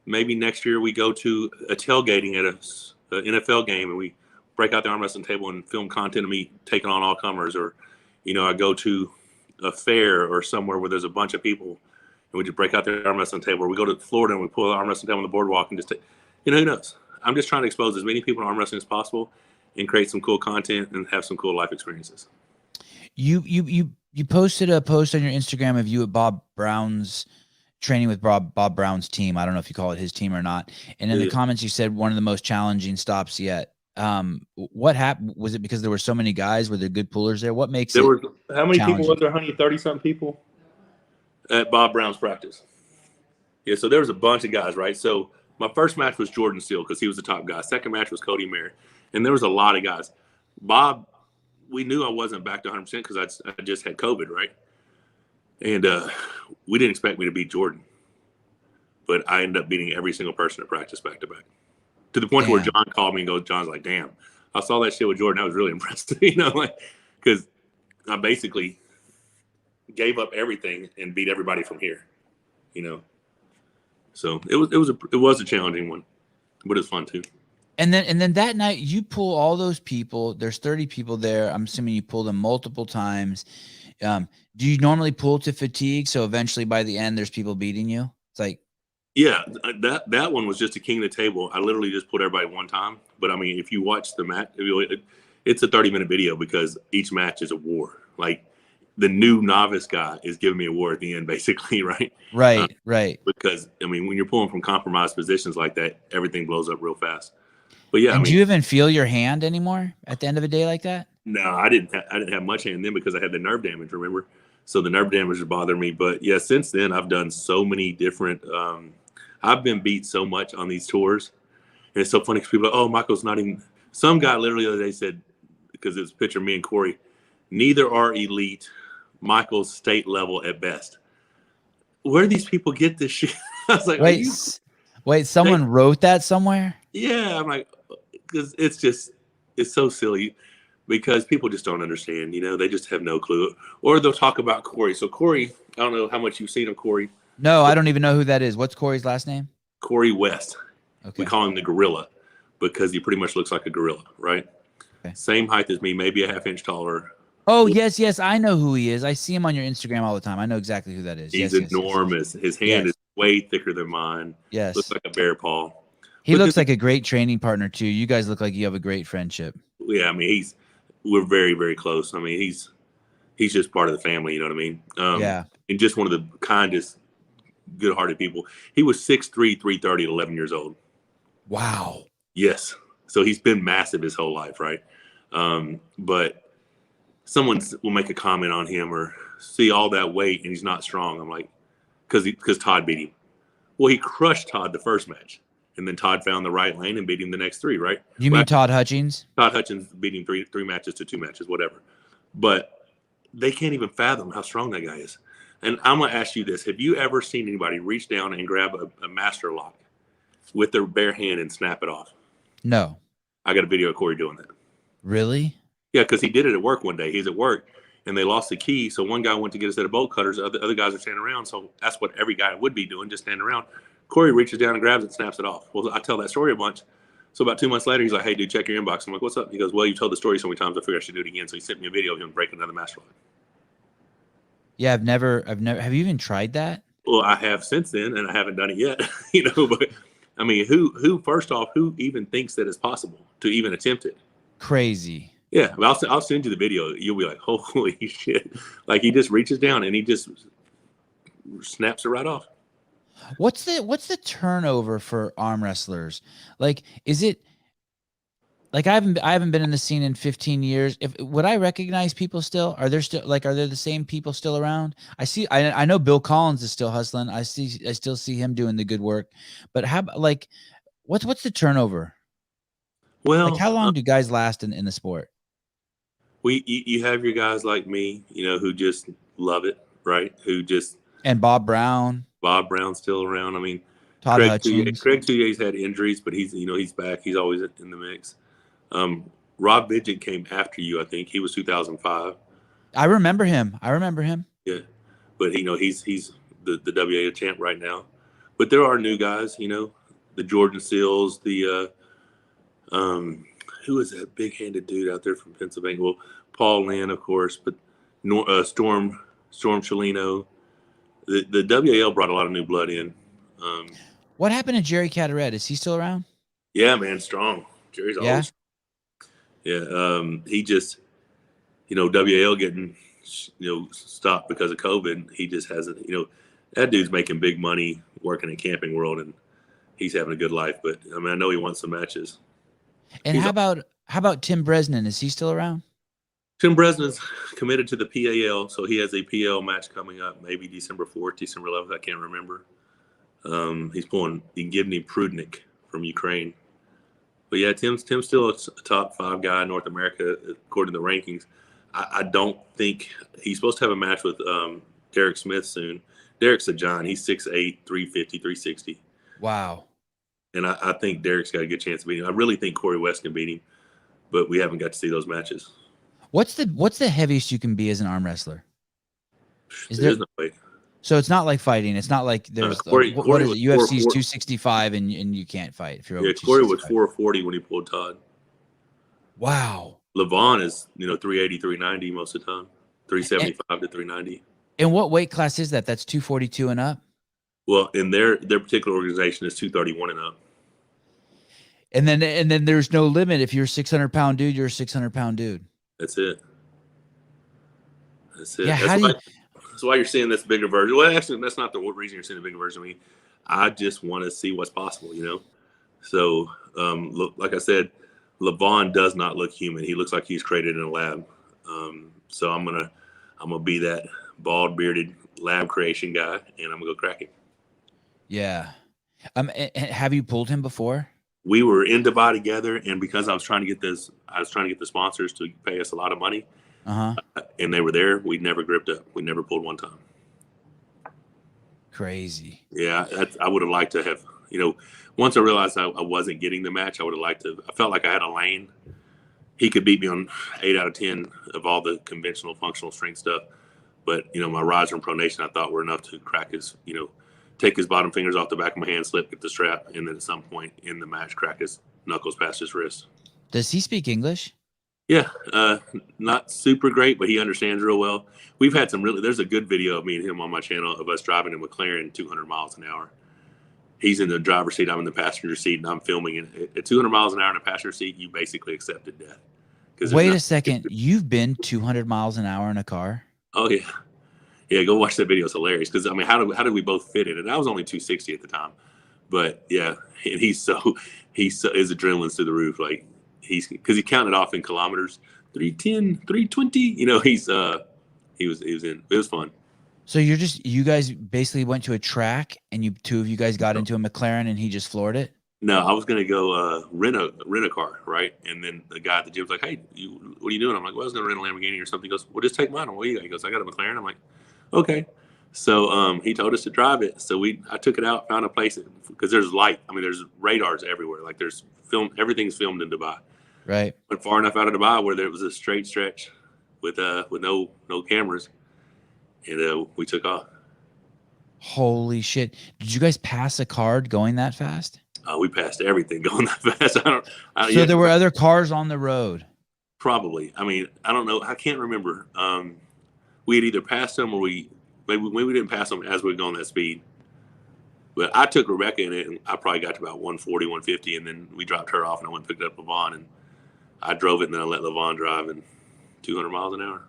next year we go to a tailgating at a NFL game, and we break out the arm wrestling table and film content of me taking on all comers, or I go to a fair or somewhere where there's a bunch of people, and we just break out the arm wrestling table. Or we go to Florida and we pull the arm wrestling table on the boardwalk and just who knows. I'm just trying to expose as many people to arm wrestling as possible and create some cool content and have some cool life experiences. You posted a post on your Instagram of you at Bob Brown's training with Bob Brown's team. I don't know if you call it his team or not. And in the comments, you said one of the most challenging stops yet. What happened? Was it because there were so many guys? Were there good pullers there? What makes how many people was there, honey? 30-something people at Bob Brown's practice. Yeah, so there was a bunch of guys, right? So my first match was Jordan Steele because he was the top guy. Second match was Cody Mayer. And there was a lot of guys. Bob, we knew I wasn't back to 100% because I just had COVID, right? And we didn't expect me to beat Jordan. But I ended up beating every single person at practice back to back. To the point where John called me and goes, John's like, damn, I saw that shit with Jordan. I was really impressed, because I basically gave up everything and beat everybody from here, So it was a challenging one, but it's fun too. And then that night you pull all those people. There's 30 people there. I'm assuming you pull them multiple times. Do you normally pull to fatigue? So eventually by the end, there's people beating you. It's like, yeah, that one was just a king of the table. I literally just put everybody one time. But I mean, if you watch the match, it's a 30-minute video because each match is a war. Like the new novice guy is giving me a war at the end, basically, right? Right. Because I mean, when you're pulling from compromised positions like that, everything blows up real fast. But yeah, do you even feel your hand anymore at the end of a day like that? No, I didn't have much hand then because I had the nerve damage, remember? So the nerve damage was bothering me. But yeah, since then I've done so many different. I've been beat so much on these tours, and it's so funny because people are like, oh, Michael's not even. Some guy literally the other day said because it's a picture of me and Corey. Neither are elite. Michael's state level at best. Where do these people get this shit? I was like, wait, someone wrote that somewhere? Yeah, I'm like, because it's so silly because people just don't understand, they just have no clue. Or they'll talk about Corey. So Corey, I don't know how much you've seen of Corey. No, I don't even know who that is. What's Corey's last name? Corey West. Okay. We call him the gorilla because he pretty much looks like a gorilla, right? Okay. Same height as me, maybe a half inch taller. Oh, yes. I know who he is. I see him on your Instagram all the time. I know exactly who that is. He's enormous. Yes. His hand is way thicker than mine. Yes. Looks like a bear paw. He looks like a great training partner too. You guys look like you have a great friendship. Yeah, I mean, we're very, very close. I mean, he's just part of the family, you know what I mean? And just one of the kindest, good-hearted people. He was 6'3", 330 at 11 years old. Wow. Yes. So he's been massive his whole life, right? But someone will make a comment on him or see all that weight and he's not strong. I'm like, because Todd beat him. Well, he crushed Todd the first match. And then Todd found the right lane and beat him the next three, right? You mean Todd Hutchins? Todd Hutchins beat him three matches to 2 matches, whatever. But they can't even fathom how strong that guy is. And I'm going to ask you this. Have you ever seen anybody reach down and grab a master lock with their bare hand and snap it off? No. I got a video of Corey doing that. Really? Yeah, because he did it at work one day. He's at work, and they lost the key. So one guy went to get a set of bolt cutters. Other guys are standing around. So that's what every guy would be doing, just standing around. Corey reaches down and grabs it and snaps it off. Well, I tell that story a bunch. So about 2 months later, he's like, hey, dude, check your inbox. I'm like, what's up? He goes, well, you've told the story so many times, I figured I should do it again. So he sent me a video of him breaking another master lock. Yeah, I've never, have you even tried that? Well, I have since then, and I haven't done it yet, but I mean, who first off, who even thinks that it's possible to even attempt it? Crazy. Yeah, I'll send you the video. You'll be like, holy shit. Like he just reaches down and he just snaps it right off. What's the turnover for arm wrestlers? Like, is it like I haven't been in the scene in 15 years. Would I recognize people still? Are there the same people still around? I know Bill Collins is still hustling. I still see him doing the good work. But what's the turnover? Well, like how long do guys last in the sport? You have your guys like me, who just love it, right? And Bob Brown's still around. I mean, Todd Hutchins. Craig Touyer's had injuries, but he's back. He's always in the mix. Rob Bidget came after you, I think. He was 2005. I remember him. Yeah, but he's the WA champ right now. But there are new guys, the Jordan Seals, the who is that big-handed dude out there from Pennsylvania? Well, Paul Lynn, of course, but Storm Chelino. The WAL brought a lot of new blood in. What happened to Jerry Cataret? Is he still around? Yeah, man, strong. Jerry's always. Yeah, he just, WAL getting, stopped because of COVID. He just hasn't, that dude's making big money working in Camping World, and he's having a good life. But I mean, I know he wants some matches. And how about Tim Bresnan? Is he still around? Tim Bresnan's committed to the PAL, so he has a PAL match coming up, maybe December 4th, December 11th. I can't remember. He's pulling Evgeny Prudnik from Ukraine. But yeah, Tim's still a top 5 guy in North America according to the rankings. I don't think he's supposed to have a match with Derek Smith soon. Derek's a giant. He's 6'8", 350, 360. Wow. And I think Derek's got a good chance of beating him. I really think Corey West can beat him, but we haven't got to see those matches. What's the heaviest you can be as an arm wrestler? There's no way. So it's not like fighting. It's not like there's Corey what is it? UFC's 265 and you can't fight if you're over 265. Corey was 440 when he pulled Todd. Wow. Levon is 380, 390 most of the time, 375 to 390. And what weight class is that? That's 242 and up. Well, in their particular organization is 231 and up. And then there's no limit. If you're a 600-pound dude, you're a 600-pound dude. That's it. Yeah, that's why you're seeing this bigger version. Well, actually, that's not the reason you're seeing a bigger version. I mean, I just want to see what's possible, So, look, like I said, Levon does not look human. He looks like he's created in a lab. So I'm gonna be that bald bearded lab creation guy, and I'm gonna go crack it. Yeah. Have you pulled him before? we were in Dubai together, and because I was trying to get the sponsors to pay us a lot of money, and they were there. We never gripped up. We never pulled one time. Crazy. Yeah, I would have liked to have. Once I realized I wasn't getting the match, I would have liked to. I felt like I had a lane. He could beat me on 8 out of 10 of all the conventional functional strength stuff, but my riser and pronation I thought were enough to crack his. Take his bottom fingers off the back of my hand, slip, get the strap, and then at some point in the match, crack his knuckles past his wrist. Does he speak English? Yeah, not super great, but he understands real well. We've had there's a good video of me and him on my channel of us driving a McLaren 200 miles an hour. He's in the driver's seat, I'm in the passenger seat, and I'm filming it. At 200 miles an hour in the passenger seat, you basically accepted death. Wait a second, you've been 200 miles an hour in a car? Oh, yeah. Yeah, go watch that video. It's hilarious because how did we both fit in? And I was only 260 at the time, but yeah, and his adrenaline's through the roof. Like because he counted off in kilometers, 310, 320. It was fun. So you guys basically went to a track, and two of you guys got into a McLaren, and he just floored it. No, I was gonna go rent a car, right? And then the guy at the gym's like, "Hey, what are you doing?" I'm like, "Well, I was gonna rent a Lamborghini or something." He goes, "Well, just take mine." What do you got? He goes, "I got a McLaren." I'm like, okay. So he told us to drive it. So I took it out, found a place because there's light. I mean, there's radars everywhere. Like there's everything's filmed in Dubai. Right. Went far enough out of Dubai where there was a straight stretch with no cameras, and we took off. Holy shit! Did you guys pass a car going that fast? We passed everything going that fast. So there were other cars on the road. Probably. I mean, I don't know. I can't remember. We had either passed them or maybe we didn't pass them as we were going that speed. But I took Rebecca in it, and I probably got to about 140, 150, and then we dropped her off, and I went and picked up Levon, and I drove it, and then I let Levon drive in 200 miles an hour.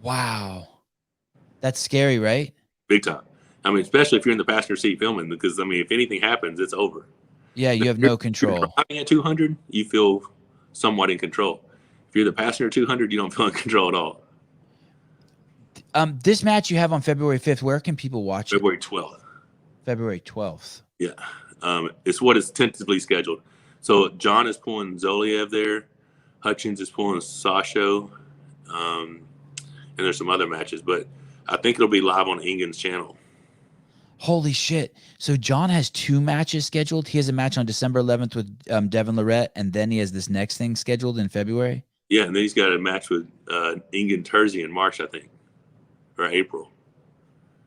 Wow. That's scary, right? Big time. I mean, especially if you're in the passenger seat filming, because, I mean, if anything happens, it's over. Yeah, you have no control. Driving at 200, you feel somewhat in control. If you're the passenger 200, you don't feel in control at all. This match you have on February 5th, where can people watch it? February 12th. February 12th. Yeah. It's what is tentatively scheduled. So John is pulling Zoliev there. Hutchins is pulling Sasho. And there's some other matches, but I think it'll be live on Ingen's channel. Holy shit. So John has 2 matches scheduled. He has a match on December 11th with Devin Lorette, and then he has this next thing scheduled in February. Yeah, and then he's got a match with Ingen Terzi in March, I think. Or April.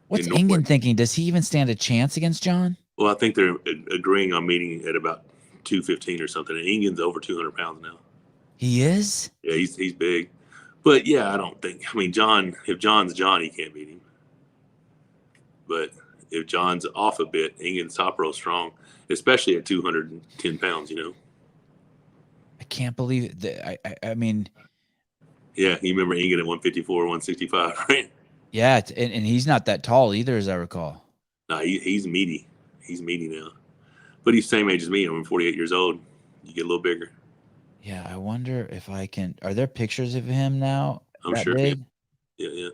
What's Ingen thinking? Does he even stand a chance against John? Well, I think they're agreeing on meeting at about 215 or something. And Ingen's over 200 pounds now. He is? Yeah, he's big. But yeah, I don't think. I mean, if John's John, he can't beat him. But if John's off a bit, Ingen's top row strong, especially at 210 pounds. I can't believe it. I mean. Yeah, you remember Ingen at 154, 165, right? Yeah, and he's not that tall either, as I recall. No, he's meaty. He's meaty now. But he's the same age as me. I'm 48 years old. You get a little bigger. Yeah, I wonder if I can. Are there pictures of him now? I'm sure. Big? Yeah.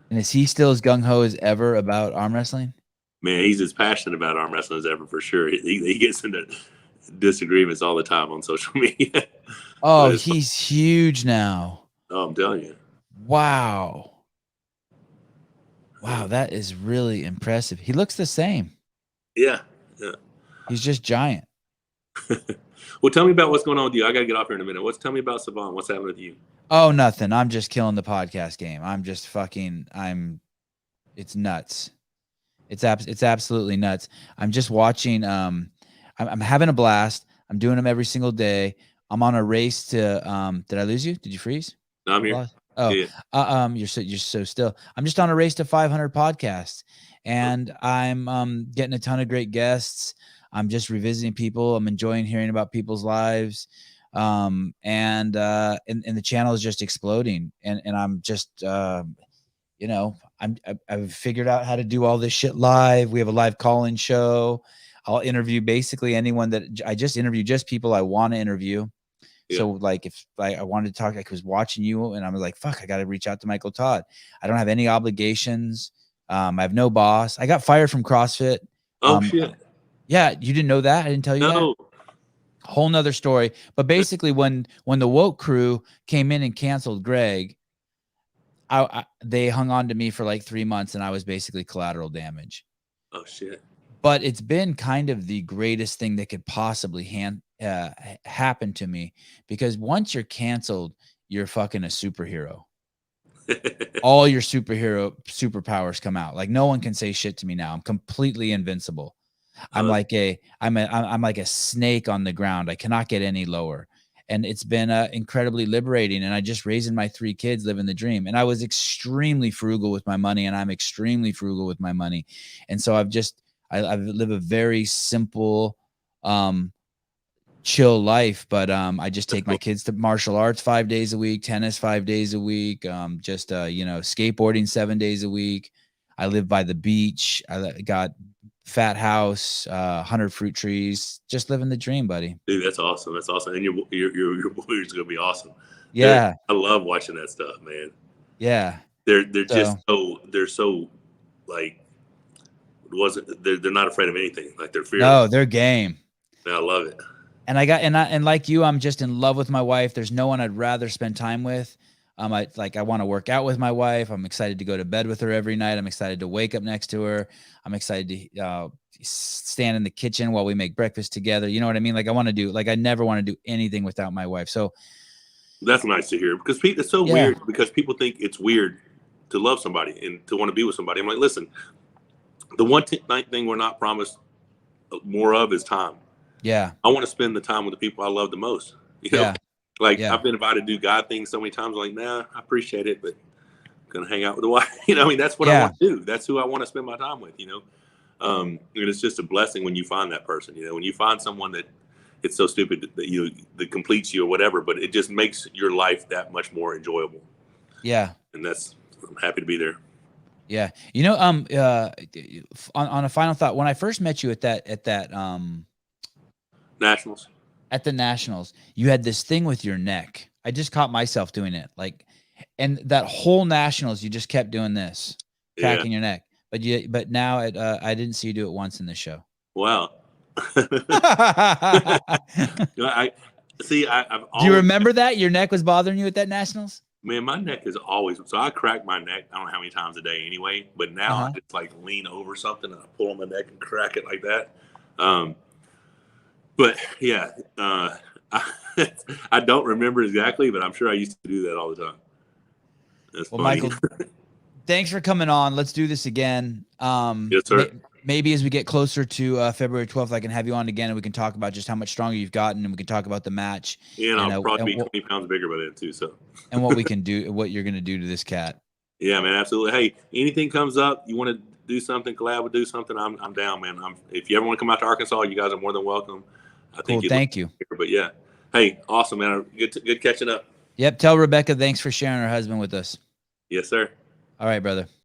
And is he still as gung-ho as ever about arm wrestling? Man, he's as passionate about arm wrestling as ever, for sure. He gets into disagreements all the time on social media. Oh, he's huge now. Oh, I'm telling you. Wow, that is really impressive. He looks the same. Yeah. He's just giant. Well, tell me about what's going on with you. I got to get off here in a minute. Tell me about Sevan. What's happening with you? Oh, nothing. I'm just killing the podcast game. I'm just it's nuts. It's absolutely nuts. I'm just watching. I'm having a blast. I'm doing them every single day. I'm on a race to, did I lose you? Did you freeze? No, I'm here. Oh, yeah. You're so still. I'm just on a race to 500 podcasts, and I'm getting a ton of great guests. I'm just revisiting people. I'm enjoying hearing about people's lives. And the channel is just exploding. And I'm just, I've figured out how to do all this shit live. We have a live call-in show. I'll interview basically anyone that I just interview, just people I want to interview. Yeah. So like if I wanted to talk, I was watching you and I was like, fuck, I got to reach out to Michael Todd. I don't have any obligations. I have no boss. I got fired from CrossFit. Oh shit. Yeah. You didn't know that? I didn't tell you that? Whole nother story. But basically, when the woke crew came in and canceled Greg, they hung on to me for like 3 months, and I was basically collateral damage. Oh shit! But it's been kind of the greatest thing that could possibly happen to me, because once you're canceled, you're fucking a superhero. All your superpowers come out. Like, no one can say shit to me now. I'm completely invincible. I'm like a snake on the ground. I cannot get any lower. And it's been incredibly liberating. And I just raising my 3 kids, living the dream. And I was extremely frugal with my money, and I'm extremely frugal with my money. And so I live a very simple, chill life, but I just take my kids to martial arts 5 days a week, tennis 5 days a week, skateboarding 7 days a week. I live by the beach. I got fat house, 100 fruit trees, just living the dream, buddy. Dude, that's awesome. That's awesome. And your boys gonna be awesome. Yeah. I love watching that stuff, man. Yeah. They're so like, they're not afraid of anything. Like, they're fearless. No, they're game. Yeah, I love it. And and like you, I'm just in love with my wife. There's no one I'd rather spend time with. I want to work out with my wife. I'm excited to go to bed with her every night. I'm excited to wake up next to her. I'm excited to stand in the kitchen while we make breakfast together. You know what I mean? Like, I never want to do anything without my wife. So that's nice to hear, because it's so weird, because people think it's weird to love somebody and to want to be with somebody. I'm like, listen, the one thing we're not promised more of is time. Yeah. I want to spend the time with the people I love the most. You know? I've been invited to do God things so many times. I'm like, nah, I appreciate it, but I'm going to hang out with the wife. That's what I want to do. That's who I want to spend my time with, and it's just a blessing when you find that person, when you find someone that it's so stupid that completes you or whatever, but it just makes your life that much more enjoyable. Yeah. And I'm happy to be there. Yeah. On a final thought, when I first met you at that Nationals. At the Nationals, you had this thing with your neck. I just caught myself doing it. And that whole Nationals, you just kept doing this, cracking your neck. But now I didn't see you do it once in the show. Wow. Do you remember that your neck was bothering you at that Nationals? Man, my neck is always, so I crack my neck, I don't know how many times a day anyway, but now I just lean over something and I pull on my neck and crack it like that. But yeah, I don't remember exactly, but I'm sure I used to do that all the time. That's funny. Michael, thanks for coming on. Let's do this again. Yes, sir. Maybe as we get closer to February 12th, I can have you on again, and we can talk about just how much stronger you've gotten, and we can talk about the match. Yeah, and I'll probably be 20 pounds bigger by then too. So. And what we can do, what you're going to do to this cat. Yeah, man, absolutely. Hey, anything comes up, you want to do something, collab, do something, I'm down, man. If you ever want to come out to Arkansas, you guys are more than welcome. Thank you. But yeah, hey, awesome, man. Good catching up. Yep. Tell Rebecca thanks for sharing her husband with us. Yes, sir. All right, brother.